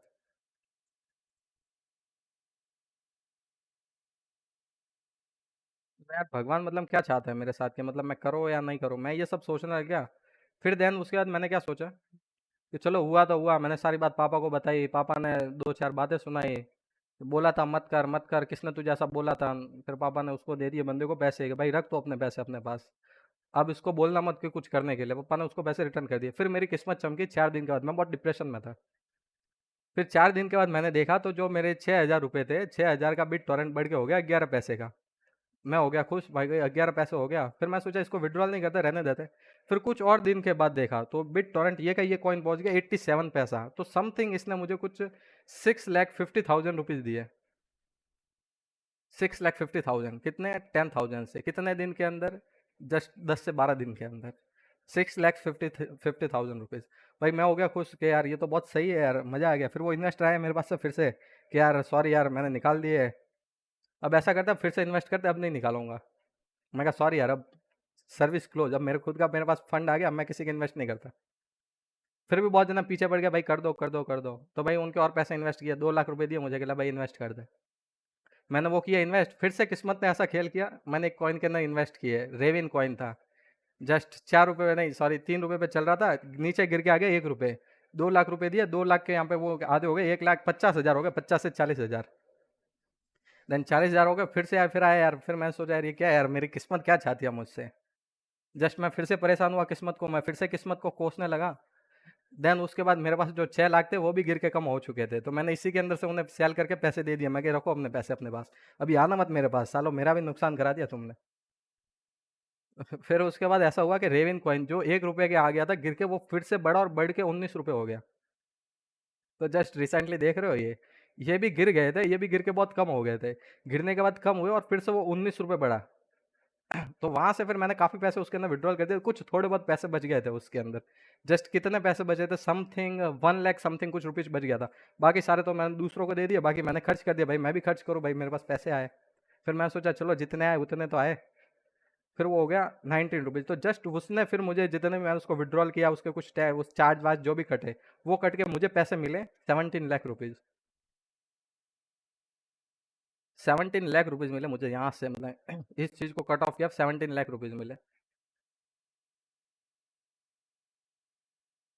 तो यार भगवान मतलब क्या चाहता है मेरे साथ, कि मतलब मैं करो या नहीं करूँ, मैं ये सब सोचने लग गया। फिर देन उसके बाद मैंने क्या सोचा कि चलो हुआ तो हुआ, मैंने सारी बात पापा को बताई, पापा ने दो चार बातें सुनाई, बोला था मत कर मत कर, किसने तुझे ऐसा बोला था। फिर पापा ने उसको दे दिए बंदे को पैसे कि भाई रख तो अपने पैसे अपने पास, अब इसको बोलना मत कि कुछ करने के लिए। पापा ने उसको पैसे रिटर्न कर दिए। फिर मेरी किस्मत चमकी 4 दिन के बाद, मैं बहुत डिप्रेशन में था। फिर 4 दिन के बाद मैंने देखा तो जो मेरे 6,000 रुपये थे, 6,000 का बिट टॉरेंट बढ़ के हो गया 11 पैसे का। मैं हो गया खुश भाई, 11 पैसे हो गया। फिर मैं सोचा इसको विड्रॉल नहीं करते, रहने देते। फिर कुछ और दिन के बाद देखा तो बिट टॉरेंट ये का ये कॉइन पहुंच गया 87 पैसा। तो समथिंग इसने मुझे कुछ 6,50,000 रुपीज़ दिए। 6,50,000 कितने, 10,000 से कितने दिन के अंदर, जस्ट 10 से 12 दिन के अंदर 6,50,000 रुपीज़। भाई मैं हो गया खुश कि यार ये तो बहुत सही है यार, मज़ा आ गया। फिर वो इन्वेस्टर आया मेरे पास से फिर से कि यार सॉरी यार मैंने निकाल दिए, अब ऐसा करता फिर से इन्वेस्ट करते, अब नहीं निकालूंगा। मैं कहा सॉरी यार, अब सर्विस क्लोज, अब मेरे खुद का मेरे पास फंड आ गया, अब मैं किसी के इन्वेस्ट नहीं करता। फिर भी बहुत जना पीछे पड़ गया, भाई कर दो कर दो कर दो, तो भाई उनके और पैसे इन्वेस्ट किया, 2 लाख रुपए दिए मुझे, कहला भाई इन्वेस्ट कर दे। मैंने वो किया इन्वेस्ट, फिर से किस्मत ने ऐसा खेल किया, मैंने एक कॉइन के अंदर इन्वेस्ट किए, रेविन कॉइन था। जस्ट 4 रुपये नहीं सॉरी 3 रुपये पे चल रहा था, नीचे गिर के आ गया 1 रुपये। 2 लाख रुपए दिए, 2 लाख के यहाँ पे वो आधे हो गए, 1,50,000 हो गए, 50 से 40,000। देन 40,000 हो गए, फिर से आया, फिर आया यार, फिर मैंने सोचा यार ये क्या है यार, मेरी किस्मत क्या चाहती है मुझसे। जस्ट मैं फिर से परेशान हुआ किस्मत को, मैं फिर से किस्मत को कोसने लगा। देन उसके बाद मेरे पास जो 6 लाख थे वो भी गिर के कम हो चुके थे, तो मैंने इसी के अंदर से उन्हें सेल करके पैसे दे दिए। मैं कहा रखो अपने पैसे अपने पास, अभी आना मत मेरे पास, सालो मेरा भी नुकसान करा दिया तुमने। फिर उसके बाद ऐसा हुआ कि रेविन कॉइन जो 1 रुपए के आ गया था, गिर के वो फिर से बढ़ा और बढ़ के 19 रुपए हो गया। तो जस्ट रिसेंटली देख रहे हो ये भी गिर गए थे, ये भी गिर के बहुत कम हो गए थे। गिरने के बाद कम हुए और फिर से वो 19 रुपए बढ़ा। तो वहां से फिर मैंने काफी पैसे उसके अंदर विड्रॉल कर दिए, कुछ थोड़े बहुत पैसे बच गए थे उसके अंदर। जस्ट कितने पैसे बचे थे, समथिंग 1 लाख समथिंग कुछ रुपीज बच गया था। बाकी सारे तो मैंने दूसरों को दे दिए, बाकी मैंने खर्च कर दिया। भाई मैं भी खर्च करूँ, भाई मेरे पास पैसे आए। फिर मैं सोचा चलो जितने आए उतने तो आए। फिर वो हो गया 19 रुपीज। तो जस्ट उसने फिर मुझे जितने भी मैंने उसको विड्रॉल किया, उसके कुछ उस चार्ज वार्ज जो भी कटे, वो कट के मुझे पैसे मिले 17 लाख रुपीज। 17 लाख रुपीज मिले मुझे यहाँ से, मतलब इस चीज को कट ऑफ किया 17 लाख रुपीज मिले।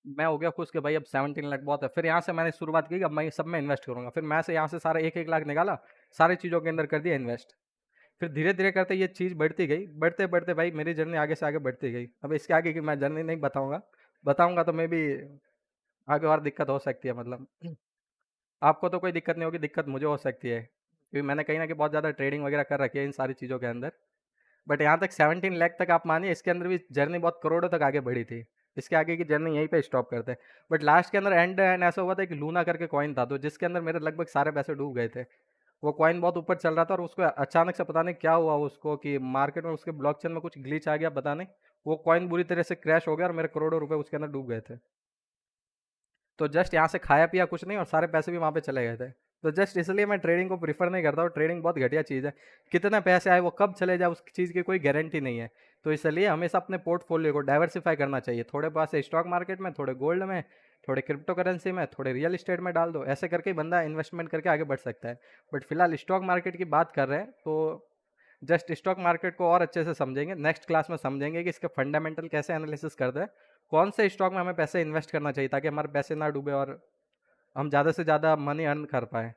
मैं हो गया खुश कि भाई अब 17 लाख बहुत है। फिर यहाँ से मैंने शुरुआत की कि अब मैं ये सब में इन्वेस्ट करूंगा। फिर मैं से यहाँ से सारा 1-1 लाख निकाला, सारी चीज़ों के अंदर कर दिया इन्वेस्ट। फिर धीरे धीरे करते ये चीज़ बढ़ती गई, बढ़ते बढ़ते भाई मेरी जर्नी आगे से आगे बढ़ती गई। अब इसके आगे की मैं जर्नी नहीं बताऊंगा, बताऊंगा तो मे भी आगे और दिक्कत हो सकती है। मतलब आपको तो कोई दिक्कत नहीं होगी, दिक्कत मुझे हो सकती है क्योंकि मैंने कहीं ना कहीं बहुत ज़्यादा ट्रेडिंग वगैरह कर रखी है इन सारी चीज़ों के अंदर। बट यहाँ तक 17 लाख तक आप मानिए, इसके अंदर भी जर्नी बहुत करोड़ों तक आगे बढ़ी थी। इसके आगे की जर्नी यहीं पे स्टॉप करते हैं। बट लास्ट के अंदर एंड ऐसा हुआ था कि लूना करके कॉइन था, तो जिसके अंदर मेरे लगभग सारे पैसे डूब गए थे। वो कॉइन बहुत ऊपर चल रहा था और उसको अचानक से पता नहीं क्या हुआ उसको, कि मार्केट में उसके ब्लॉकचेन में कुछ ग्लिच आ गया पता नहीं, वो कॉइन बुरी तरह से क्रैश हो गया और मेरे करोड़ों रुपए उसके अंदर डूब गए थे। तो जस्ट यहाँ से खाया पिया कुछ नहीं और सारे पैसे भी वहाँ पे चले गए थे। तो जस्ट इसलिए मैं ट्रेडिंग को प्रीफर नहीं करता हूँ। ट्रेडिंग बहुत घटिया चीज़ है, कितने पैसे आए वो कब चले जाए उस चीज़ की कोई गारंटी नहीं है। तो इसलिए हमेशा अपने पोर्टफोलियो को डाइवर्सिफाई करना चाहिए, थोड़े पैसे स्टॉक मार्केट में, थोड़े गोल्ड में, थोड़े क्रिप्टो करेंसी में, थोड़े रियल इस्टेट में डाल दो। ऐसे करके ही बंदा इन्वेस्टमेंट करके आगे बढ़ सकता है। बट फिलहाल स्टॉक मार्केट की बात कर रहे हैं, तो जस्ट स्टॉक मार्केट को और अच्छे से समझेंगे, नेक्स्ट क्लास में समझेंगे कि इसके फंडामेंटल कैसे एनालिसिस करते हैं, कौन से स्टॉक में हमें पैसे इन्वेस्ट करना चाहिए ताकि हमारे पैसे ना डूबे और हम ज़्यादा से ज़्यादा मनी अर्न कर पाएँ।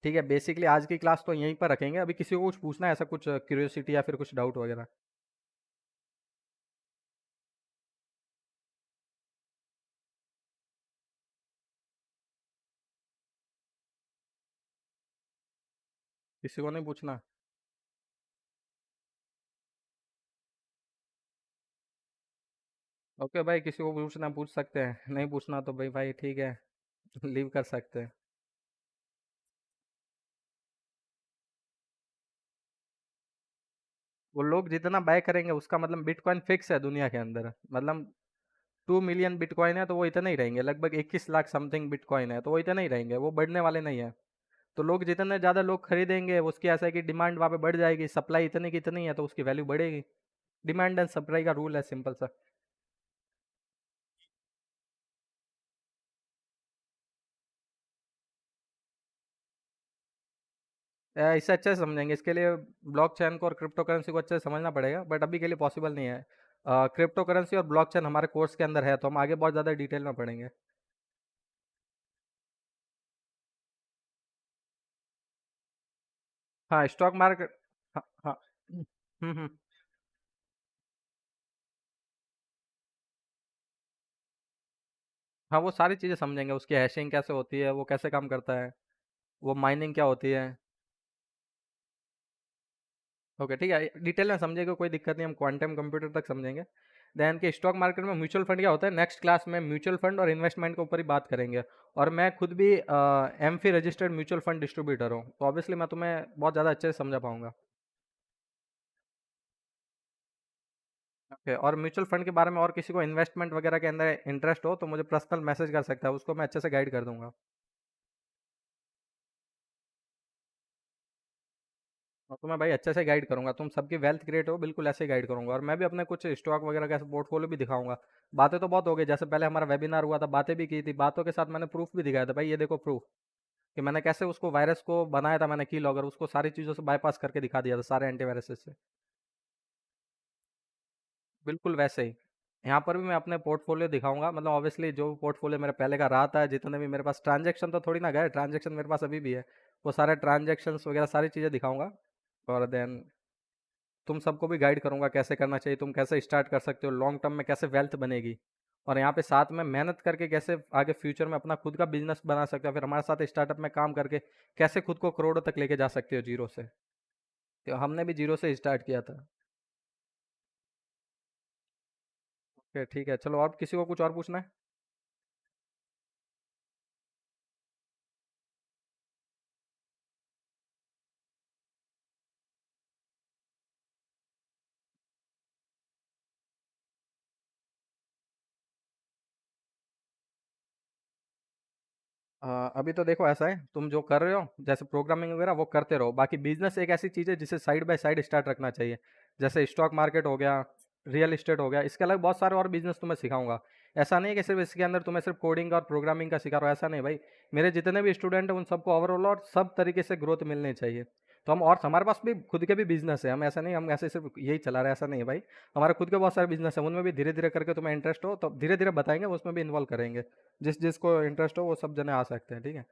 ठीक है, बेसिकली आज की क्लास तो यहीं पर रखेंगे। अभी किसी को कुछ पूछना है, ऐसा कुछ क्यूरियोसिटी या फिर कुछ डाउट वगैरह? किसी को नहीं पूछना? ओके भाई, किसी को पूछना पूछ सकते हैं, नहीं पूछना तो भाई भाई ठीक है, लीव कर सकते हैं। वो लोग जितना बाय करेंगे उसका मतलब बिटकॉइन फिक्स है दुनिया के अंदर। मतलब 2 मिलियन बिटकॉइन है तो वो इतने ही रहेंगे, लगभग 21 लाख समथिंग बिटकॉइन है तो वो इतने ही रहेंगे, वो बढ़ने वाले नहीं है। तो लोग जितने ज़्यादा लोग खरीदेंगे उसकी ऐसा है कि डिमांड वहाँ पे बढ़ जाएगी, सप्लाई इतनी की इतनी है तो उसकी वैल्यू बढ़ेगी। डिमांड एंड सप्लाई का रूल है, सिंपल सा। इससे अच्छे से समझेंगे, इसके लिए ब्लॉकचेन को और क्रिप्टो करेंसी को अच्छे से समझना पड़ेगा, बट अभी के लिए पॉसिबल नहीं है। क्रिप्टो करेंसी और ब्लॉकचेन हमारे कोर्स के अंदर है तो हम आगे बहुत ज़्यादा डिटेल में पढ़ेंगे। हाँ स्टॉक मार्केट। हाँ हाँ। हम्म। हाँ वो सारी चीज़ें समझेंगे, उसकी हैशिंग कैसे होती है, वो कैसे काम करता है, वो माइनिंग क्या होती है। ओके ठीक है, डिटेल में समझेंगे, कोई दिक्कत नहीं, हम क्वांटम कंप्यूटर तक समझेंगे। देन के स्टॉक मार्केट में म्यूचुअल फंड क्या होता है, नेक्स्ट क्लास में म्यूचुअल फंड और इन्वेस्टमेंट के ऊपर ही बात करेंगे। और मैं खुद भी एम फी रजिस्टर्ड म्यूचुअल फंड डिस्ट्रीब्यूटर हूँ, तो ऑब्वियसली मैं तुम्हें बहुत ज़्यादा अच्छे से समझा पाऊंगा। ओके, और म्यूचुअल फंड के बारे में और किसी को इन्वेस्टमेंट वगैरह के अंदर इंटरेस्ट हो तो मुझे पर्सनल मैसेज कर सकता है, उसको मैं अच्छे से गाइड कर दूंगा। और तुम्हें भाई अच्छे से गाइड करूंगा, तुम सबकी वेल्थ क्रिएट हो बिल्कुल ऐसे ही गाइड करूंगा। और मैं भी अपने कुछ स्टॉक वगैरह का पोर्टफोलियो भी दिखाऊंगा। बातें तो बहुत हो गई, जैसे पहले हमारा वेबिनार हुआ था बातें भी की थी, बातों के साथ मैंने प्रूफ भी दिखाया था। भाई ये देखो प्रूफ, कि मैंने कैसे उसको वायरस को बनाया था, मैंने की लॉगर उसको सारी चीज़ों से बाईपास करके दिखा दिया था, सारे एंटीवायरसेस से। बिल्कुल वैसे ही यहाँ पर भी मैं अपने पोर्टफोलियो दिखाऊंगा। मतलब ऑब्वियसली जो पोर्टफोलियो मेरे पहले का रहा था, जितने भी मेरे पास ट्रांजेक्शन तो थोड़ी ना गए, ट्रांजेक्शन मेरे पास अभी भी है, वो सारे ट्रांजेक्शन्स वगैरह सारी चीज़ें दिखाऊंगा। और देन तुम सबको भी गाइड करूंगा कैसे करना चाहिए, तुम कैसे स्टार्ट कर सकते हो, लॉन्ग टर्म में कैसे वेल्थ बनेगी, और यहाँ पे साथ में मेहनत करके कैसे आगे फ्यूचर में अपना खुद का बिजनेस बना सकते हो, फिर हमारे साथ स्टार्टअप में काम करके कैसे खुद को करोड़ों तक लेके जा सकते हो जीरो से। तो हमने भी जीरो से स्टार्ट किया था। ओके ठीक है, चलो और किसी को कुछ और पूछना है? अभी तो देखो ऐसा है, तुम जो कर रहे हो जैसे प्रोग्रामिंग वगैरह वो करते रहो, बाकी बिजनेस एक ऐसी चीज़ है जिसे साइड बाय साइड स्टार्ट रखना चाहिए। जैसे स्टॉक मार्केट हो गया, रियल एस्टेट हो गया, इसके अलावा बहुत सारे और बिजनेस तुम्हें सिखाऊंगा। ऐसा नहीं है कि सिर्फ इसके अंदर तुम्हें सिर्फ कोडिंग और प्रोग्रामिंग का सिखा रहा हूँ, ऐसा नहीं भाई। मेरे जितने भी स्टूडेंट हैं उन सबको ओवरऑल और सब तरीके से ग्रोथ मिलनी चाहिए। तो हम, और हमारे पास भी खुद के भी बिजनेस है, हम ऐसा नहीं हम ऐसे सिर्फ यही चला रहे हैं, ऐसा नहीं है भाई। हमारे खुद के बहुत सारे बिजनेस है, उनमें भी धीरे धीरे करके तुम्हें इंटरेस्ट हो तो धीरे धीरे बताएंगे, उसमें भी इन्वॉल्व करेंगे। जिस जिसको इंटरेस्ट हो वो सब जने आ सकते हैं, ठीक है।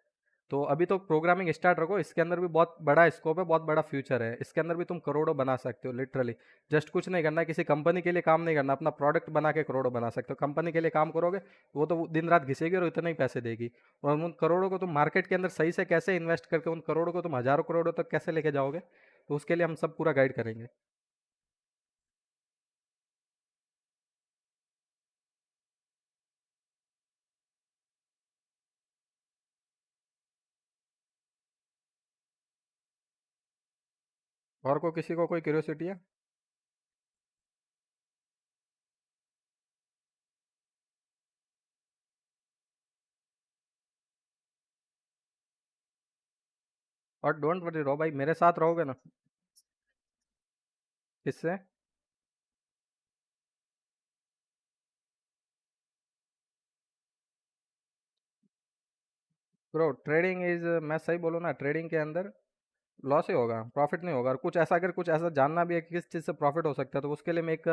तो अभी तो प्रोग्रामिंग स्टार्ट रखो, इसके अंदर भी बहुत बड़ा स्कोप है, बहुत बड़ा फ्यूचर है, इसके अंदर भी तुम करोड़ों बना सकते हो लिटरली। जस्ट कुछ नहीं करना है, किसी कंपनी के लिए काम नहीं करना, अपना प्रोडक्ट बना के करोड़ों बना सकते हो। कंपनी के लिए काम करोगे वो तो दिन रात घिसेगी और इतने ही पैसे देगी। और उन करोड़ों को तुम मार्केट के अंदर सही से कैसे इन्वेस्ट करके उन करोड़ों को तुम हजारों करोड़ों तक कैसे लेके जाओगे, तो उसके लिए हम सब पूरा गाइड करेंगे। और को किसी को कोई क्यूरियोसिटी है? और डोंट वरी रहो भाई, मेरे साथ रहोगे ना। इससे ब्रो, ट्रेडिंग इज, मैं सही बोलूँ ना, ट्रेडिंग के अंदर लॉस ही होगा, प्रॉफिट नहीं होगा। और कुछ ऐसा, अगर कुछ ऐसा जानना भी है कि किस चीज़ से प्रॉफिट हो सकता है, तो उसके लिए मैं एक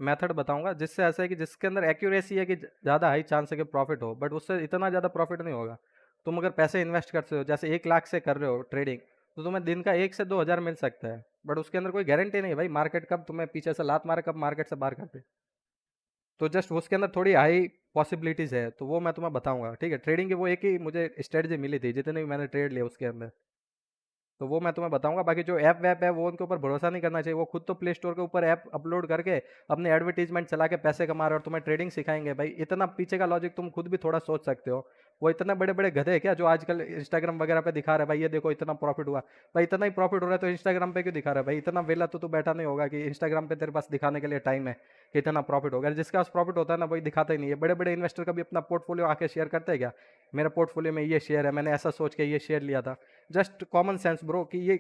मेथड बताऊंगा, जिससे ऐसा है कि जिसके अंदर एक्यूरेसी है कि ज़्यादा हाई चांस है कि प्रॉफिट हो, बट उससे इतना ज़्यादा प्रॉफिट नहीं होगा। तुम अगर पैसे इन्वेस्ट करते हो, जैसे 1 लाख से कर रहे हो ट्रेडिंग, तो तुम्हें दिन का 1 से 2 हज़ार मिल सकता है। बट उसके अंदर कोई गारंटी नहीं है भाई, मार्केट कब तुम्हें पीछे से लात मारे, कब मार्केट से बाहर कर दे। तो जस्ट उसके अंदर थोड़ी हाई पॉसिबिलिटीज़ है, तो वो मैं तुम्हें बताऊंगा, ठीक है। ट्रेडिंग की वो एक ही मुझे स्ट्रेटजी मिली थी, जितने भी मैंने ट्रेड लिया उसके अंदर, तो वो मैं तुम्हें बताऊंगा। बाकी जो ऐप वैप है वो उनके ऊपर भरोसा नहीं करना चाहिए, वो खुद तो प्ले स्टोर के ऊपर ऐप अपलोड करके अपने एडवर्टीजमेंट चला के पैसे कमा रहे हो, और तुम्हें ट्रेडिंग सिखाएंगे भाई। इतना पीछे का लॉजिक तुम खुद भी थोड़ा सोच सकते हो। वो इतने बड़े बड़े गधे हैं क्या जो आजकल इंस्टाग्राम वगैरह पे दिखा रहे हैं भाई, ये देखो इतना प्रॉफिट हुआ। भाई इतना ही प्रॉफिट हो रहा है तो इंस्टाग्राम पे क्यों दिखा रहा है भाई? इतना वेला तो तू बैठा नहीं होगा कि इंस्टाग्राम पे तेरे पास दिखाने के लिए टाइम है कि इतना प्रॉफिट हो गया। जिसके पास प्रॉफिट होता है ना, वही दिखाता ही नहीं है। बड़े बड़े इन्वेस्टर कभी अपना पोर्टफोलियो आके शेयर करते हैं क्या? मेरा पोर्टफोलियो में ये शेयर है, मैंने ऐसा सोच के ये शेयर लिया था। जस्ट कॉमन सेंस ब्रो, कि ये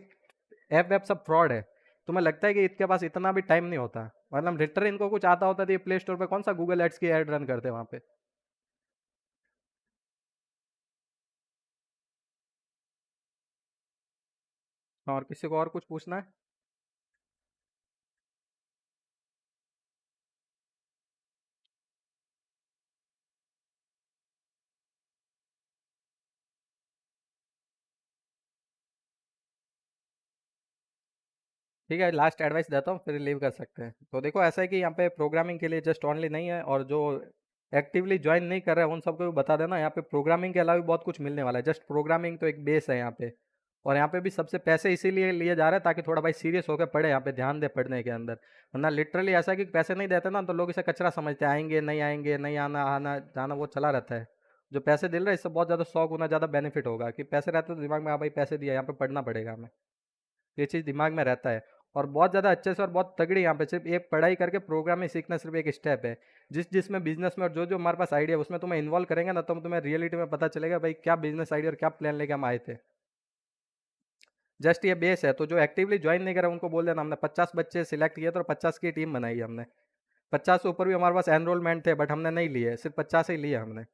ऐप वैप सब फ्रॉड है। तुम्हें लगता है कि इसके पास इतना भी टाइम नहीं होता? मतलब लिटरली इनको कुछ आता होता तो ये प्ले स्टोर पे कौन सा गूगल एड्स की ऐड रन करते वहां पे। और किसी को और कुछ पूछना है? ठीक है, लास्ट एडवाइस देता हूँ फिर लीव कर सकते हैं। तो देखो ऐसा है कि यहाँ पे प्रोग्रामिंग के लिए जस्ट ओनली नहीं है, और जो एक्टिवली ज्वाइन नहीं कर रहे हैं उन सबको भी बता देना, यहाँ पे प्रोग्रामिंग के अलावा भी बहुत कुछ मिलने वाला है। जस्ट प्रोग्रामिंग तो एक बेस है यहाँ पे। और यहाँ पे भी सबसे पैसे इसीलिए लिए जा रहे हैं ताकि थोड़ा भाई सीरियस होकर पढ़े, यहाँ पे ध्यान दे पढ़ने के अंदर। वरना लिटरली ऐसा है कि पैसे नहीं देते ना तो लोग इसे कचरा समझते हैं, आएंगे नहीं आना, आना जाना वो चला रहता है। जो पैसे दिल रहे हैं इससे बहुत ज़्यादा 100 गुना ज़्यादा बेनिफिट होगा, कि पैसे रहते तो दिमाग में, हाँ भाई पैसे दिया यहाँ पे पढ़ना पड़ेगा हमें। ये चीज़ दिमाग में रहता है। और बहुत ज़्यादा अच्छे से और बहुत तगड़ी यहाँ पे सिर्फ एक पढ़ाई करके प्रोग्रामिंग सीखना सिर्फ एक स्टेप है। जिसमें बिजनेस में और जो जो हमारे पास आइडिया है उसमें तुम्हें इन्वॉल्व करेंगे ना, तो तुम्हें रियलिटी में पता चलेगा भाई क्या बिजनेस आइडिया और क्या प्लान लेके हम आए थे। जस्ट ये बेस है, तो जो एक्टिवली ज्वाइन नहीं करा उनको बोल देना हमने 50 बच्चे सिलेक्ट किए थे और 50 की टीम बनाई है हमने। 50 से ऊपर भी हमारे पास एनरोलमेंट थे, बट हमने नहीं लिए, सिर्फ 50 ही लिए हमने।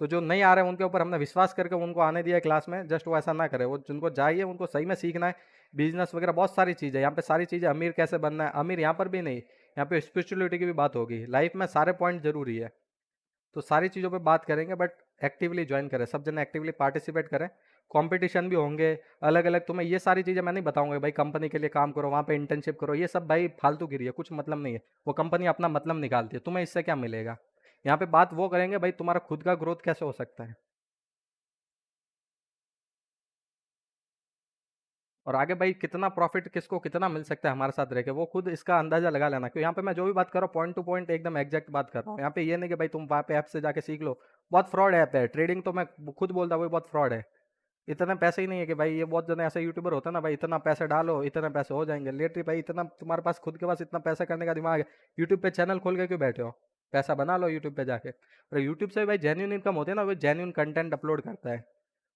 तो जो नहीं आ रहे हैं उनके ऊपर हमने विश्वास करके उनको आने दिया है क्लास में। जस्ट वो ऐसा ना करे, वो जिनको चाहिए उनको सही में सीखना है। बिजनेस वगैरह बहुत सारी चीज़ है यहाँ पे, सारी चीज़ें, अमीर कैसे बनना है, अमीर यहाँ पर भी नहीं, यहाँ पे स्पिरिचुअलिटी की भी बात होगी। लाइफ में सारे पॉइंट जरूरी है, तो सारी चीज़ों पे बात करेंगे। बट एक्टिवली ज्वाइन करें, सब जने एक्टिवली पार्टिसिपेट करें। कंपटीशन भी होंगे अलग अलग, तुम्हें ये सारी चीज़ें मैं नहीं बताऊंगा भाई कंपनी के लिए काम करो, वहाँ पे इंटर्नशिप करो, ये सब भाई फालतू गिरी है, कुछ मतलब नहीं है। वो कंपनी अपना मतलब निकालती है, तुम्हें इससे क्या मिलेगा? यहाँ पे बात वो करेंगे भाई तुम्हारा खुद का ग्रोथ कैसे हो सकता है, और आगे भाई कितना प्रॉफिट किसको कितना मिल सकता है हमारे साथ रह के, वो खुद इसका अंदाजा लगा लेना। क्योंकि यहाँ पे मैं जो भी बात कर रहा हूँ पॉइंट टू पॉइंट एकदम एग्जैक्ट बात कर रहा हूँ। यहाँ पे ये नहीं कि भाई तुम वहाँ पे ऐप से जाके सीख लो, बहुत फ्रॉड ऐप है ट्रेडिंग, तो मैं खुद बोलता हूँ वो बहुत फ्रॉड है। इतने पैसे ही नहीं है कि भाई, ये बहुत जने ऐसे यूट्यूबर होता है ना भाई, इतना पैसे डालो इतने पैसे हो जाएंगे, लेटरी भाई इतना तुम्हारे पास खुद के पास इतना पैसा करने का दिमाग है, यूट्यूब पे चैनल खोल के क्यों बैठे हो, पैसा बना लो यूट्यूब पे जाके। और यूट्यूब से भाई जेन्यून इनकम होती है ना, वो जेन्यून कंटेंट अपलोड करता है,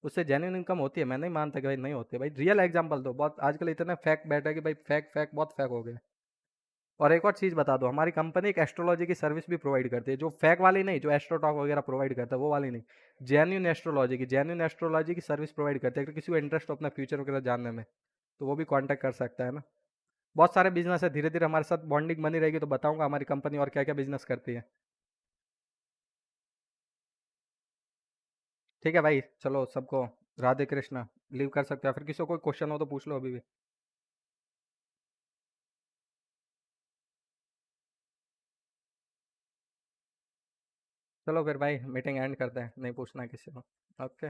उससे जेन्यून इनकम होती है। मैं नहीं मानता कि भाई नहीं होती है, भाई रियल एग्जांपल दो, बहुत आजकल इतने फैक बैठे कि भाई फैक फैक बहुत फैक हो गए। और एक और चीज़ बता दो, हमारी कंपनी एक एस्ट्रोलॉजी की सर्विस भी प्रोवाइड करती है, जो फेक वाली नहीं, जो एस्ट्रोटॉक वगैरह प्रोवाइड करता है वो वाली नहीं, जेन्यून एस्ट्रोलॉजी की सर्विस प्रोवाइड करते हैं। अगर किसी को इंटरेस्ट हो अपना फ्यूचर वगैरह जानने में, तो वो भी कांटेक्ट कर सकता है ना। बहुत सारे बिजनेस है, धीरे धीरे हमारे साथ बॉन्डिंग बनी रहेगी तो बताऊंगा हमारी कंपनी और क्या क्या बिजनेस करती है। ठीक है भाई, चलो सबको राधे कृष्णा, लीव कर सकते हो, फिर किसी को कोई क्वेश्चन हो तो पूछ लो अभी भी। चलो फिर भाई मीटिंग एंड करते हैं, नहीं पूछना है किसी को। ओके।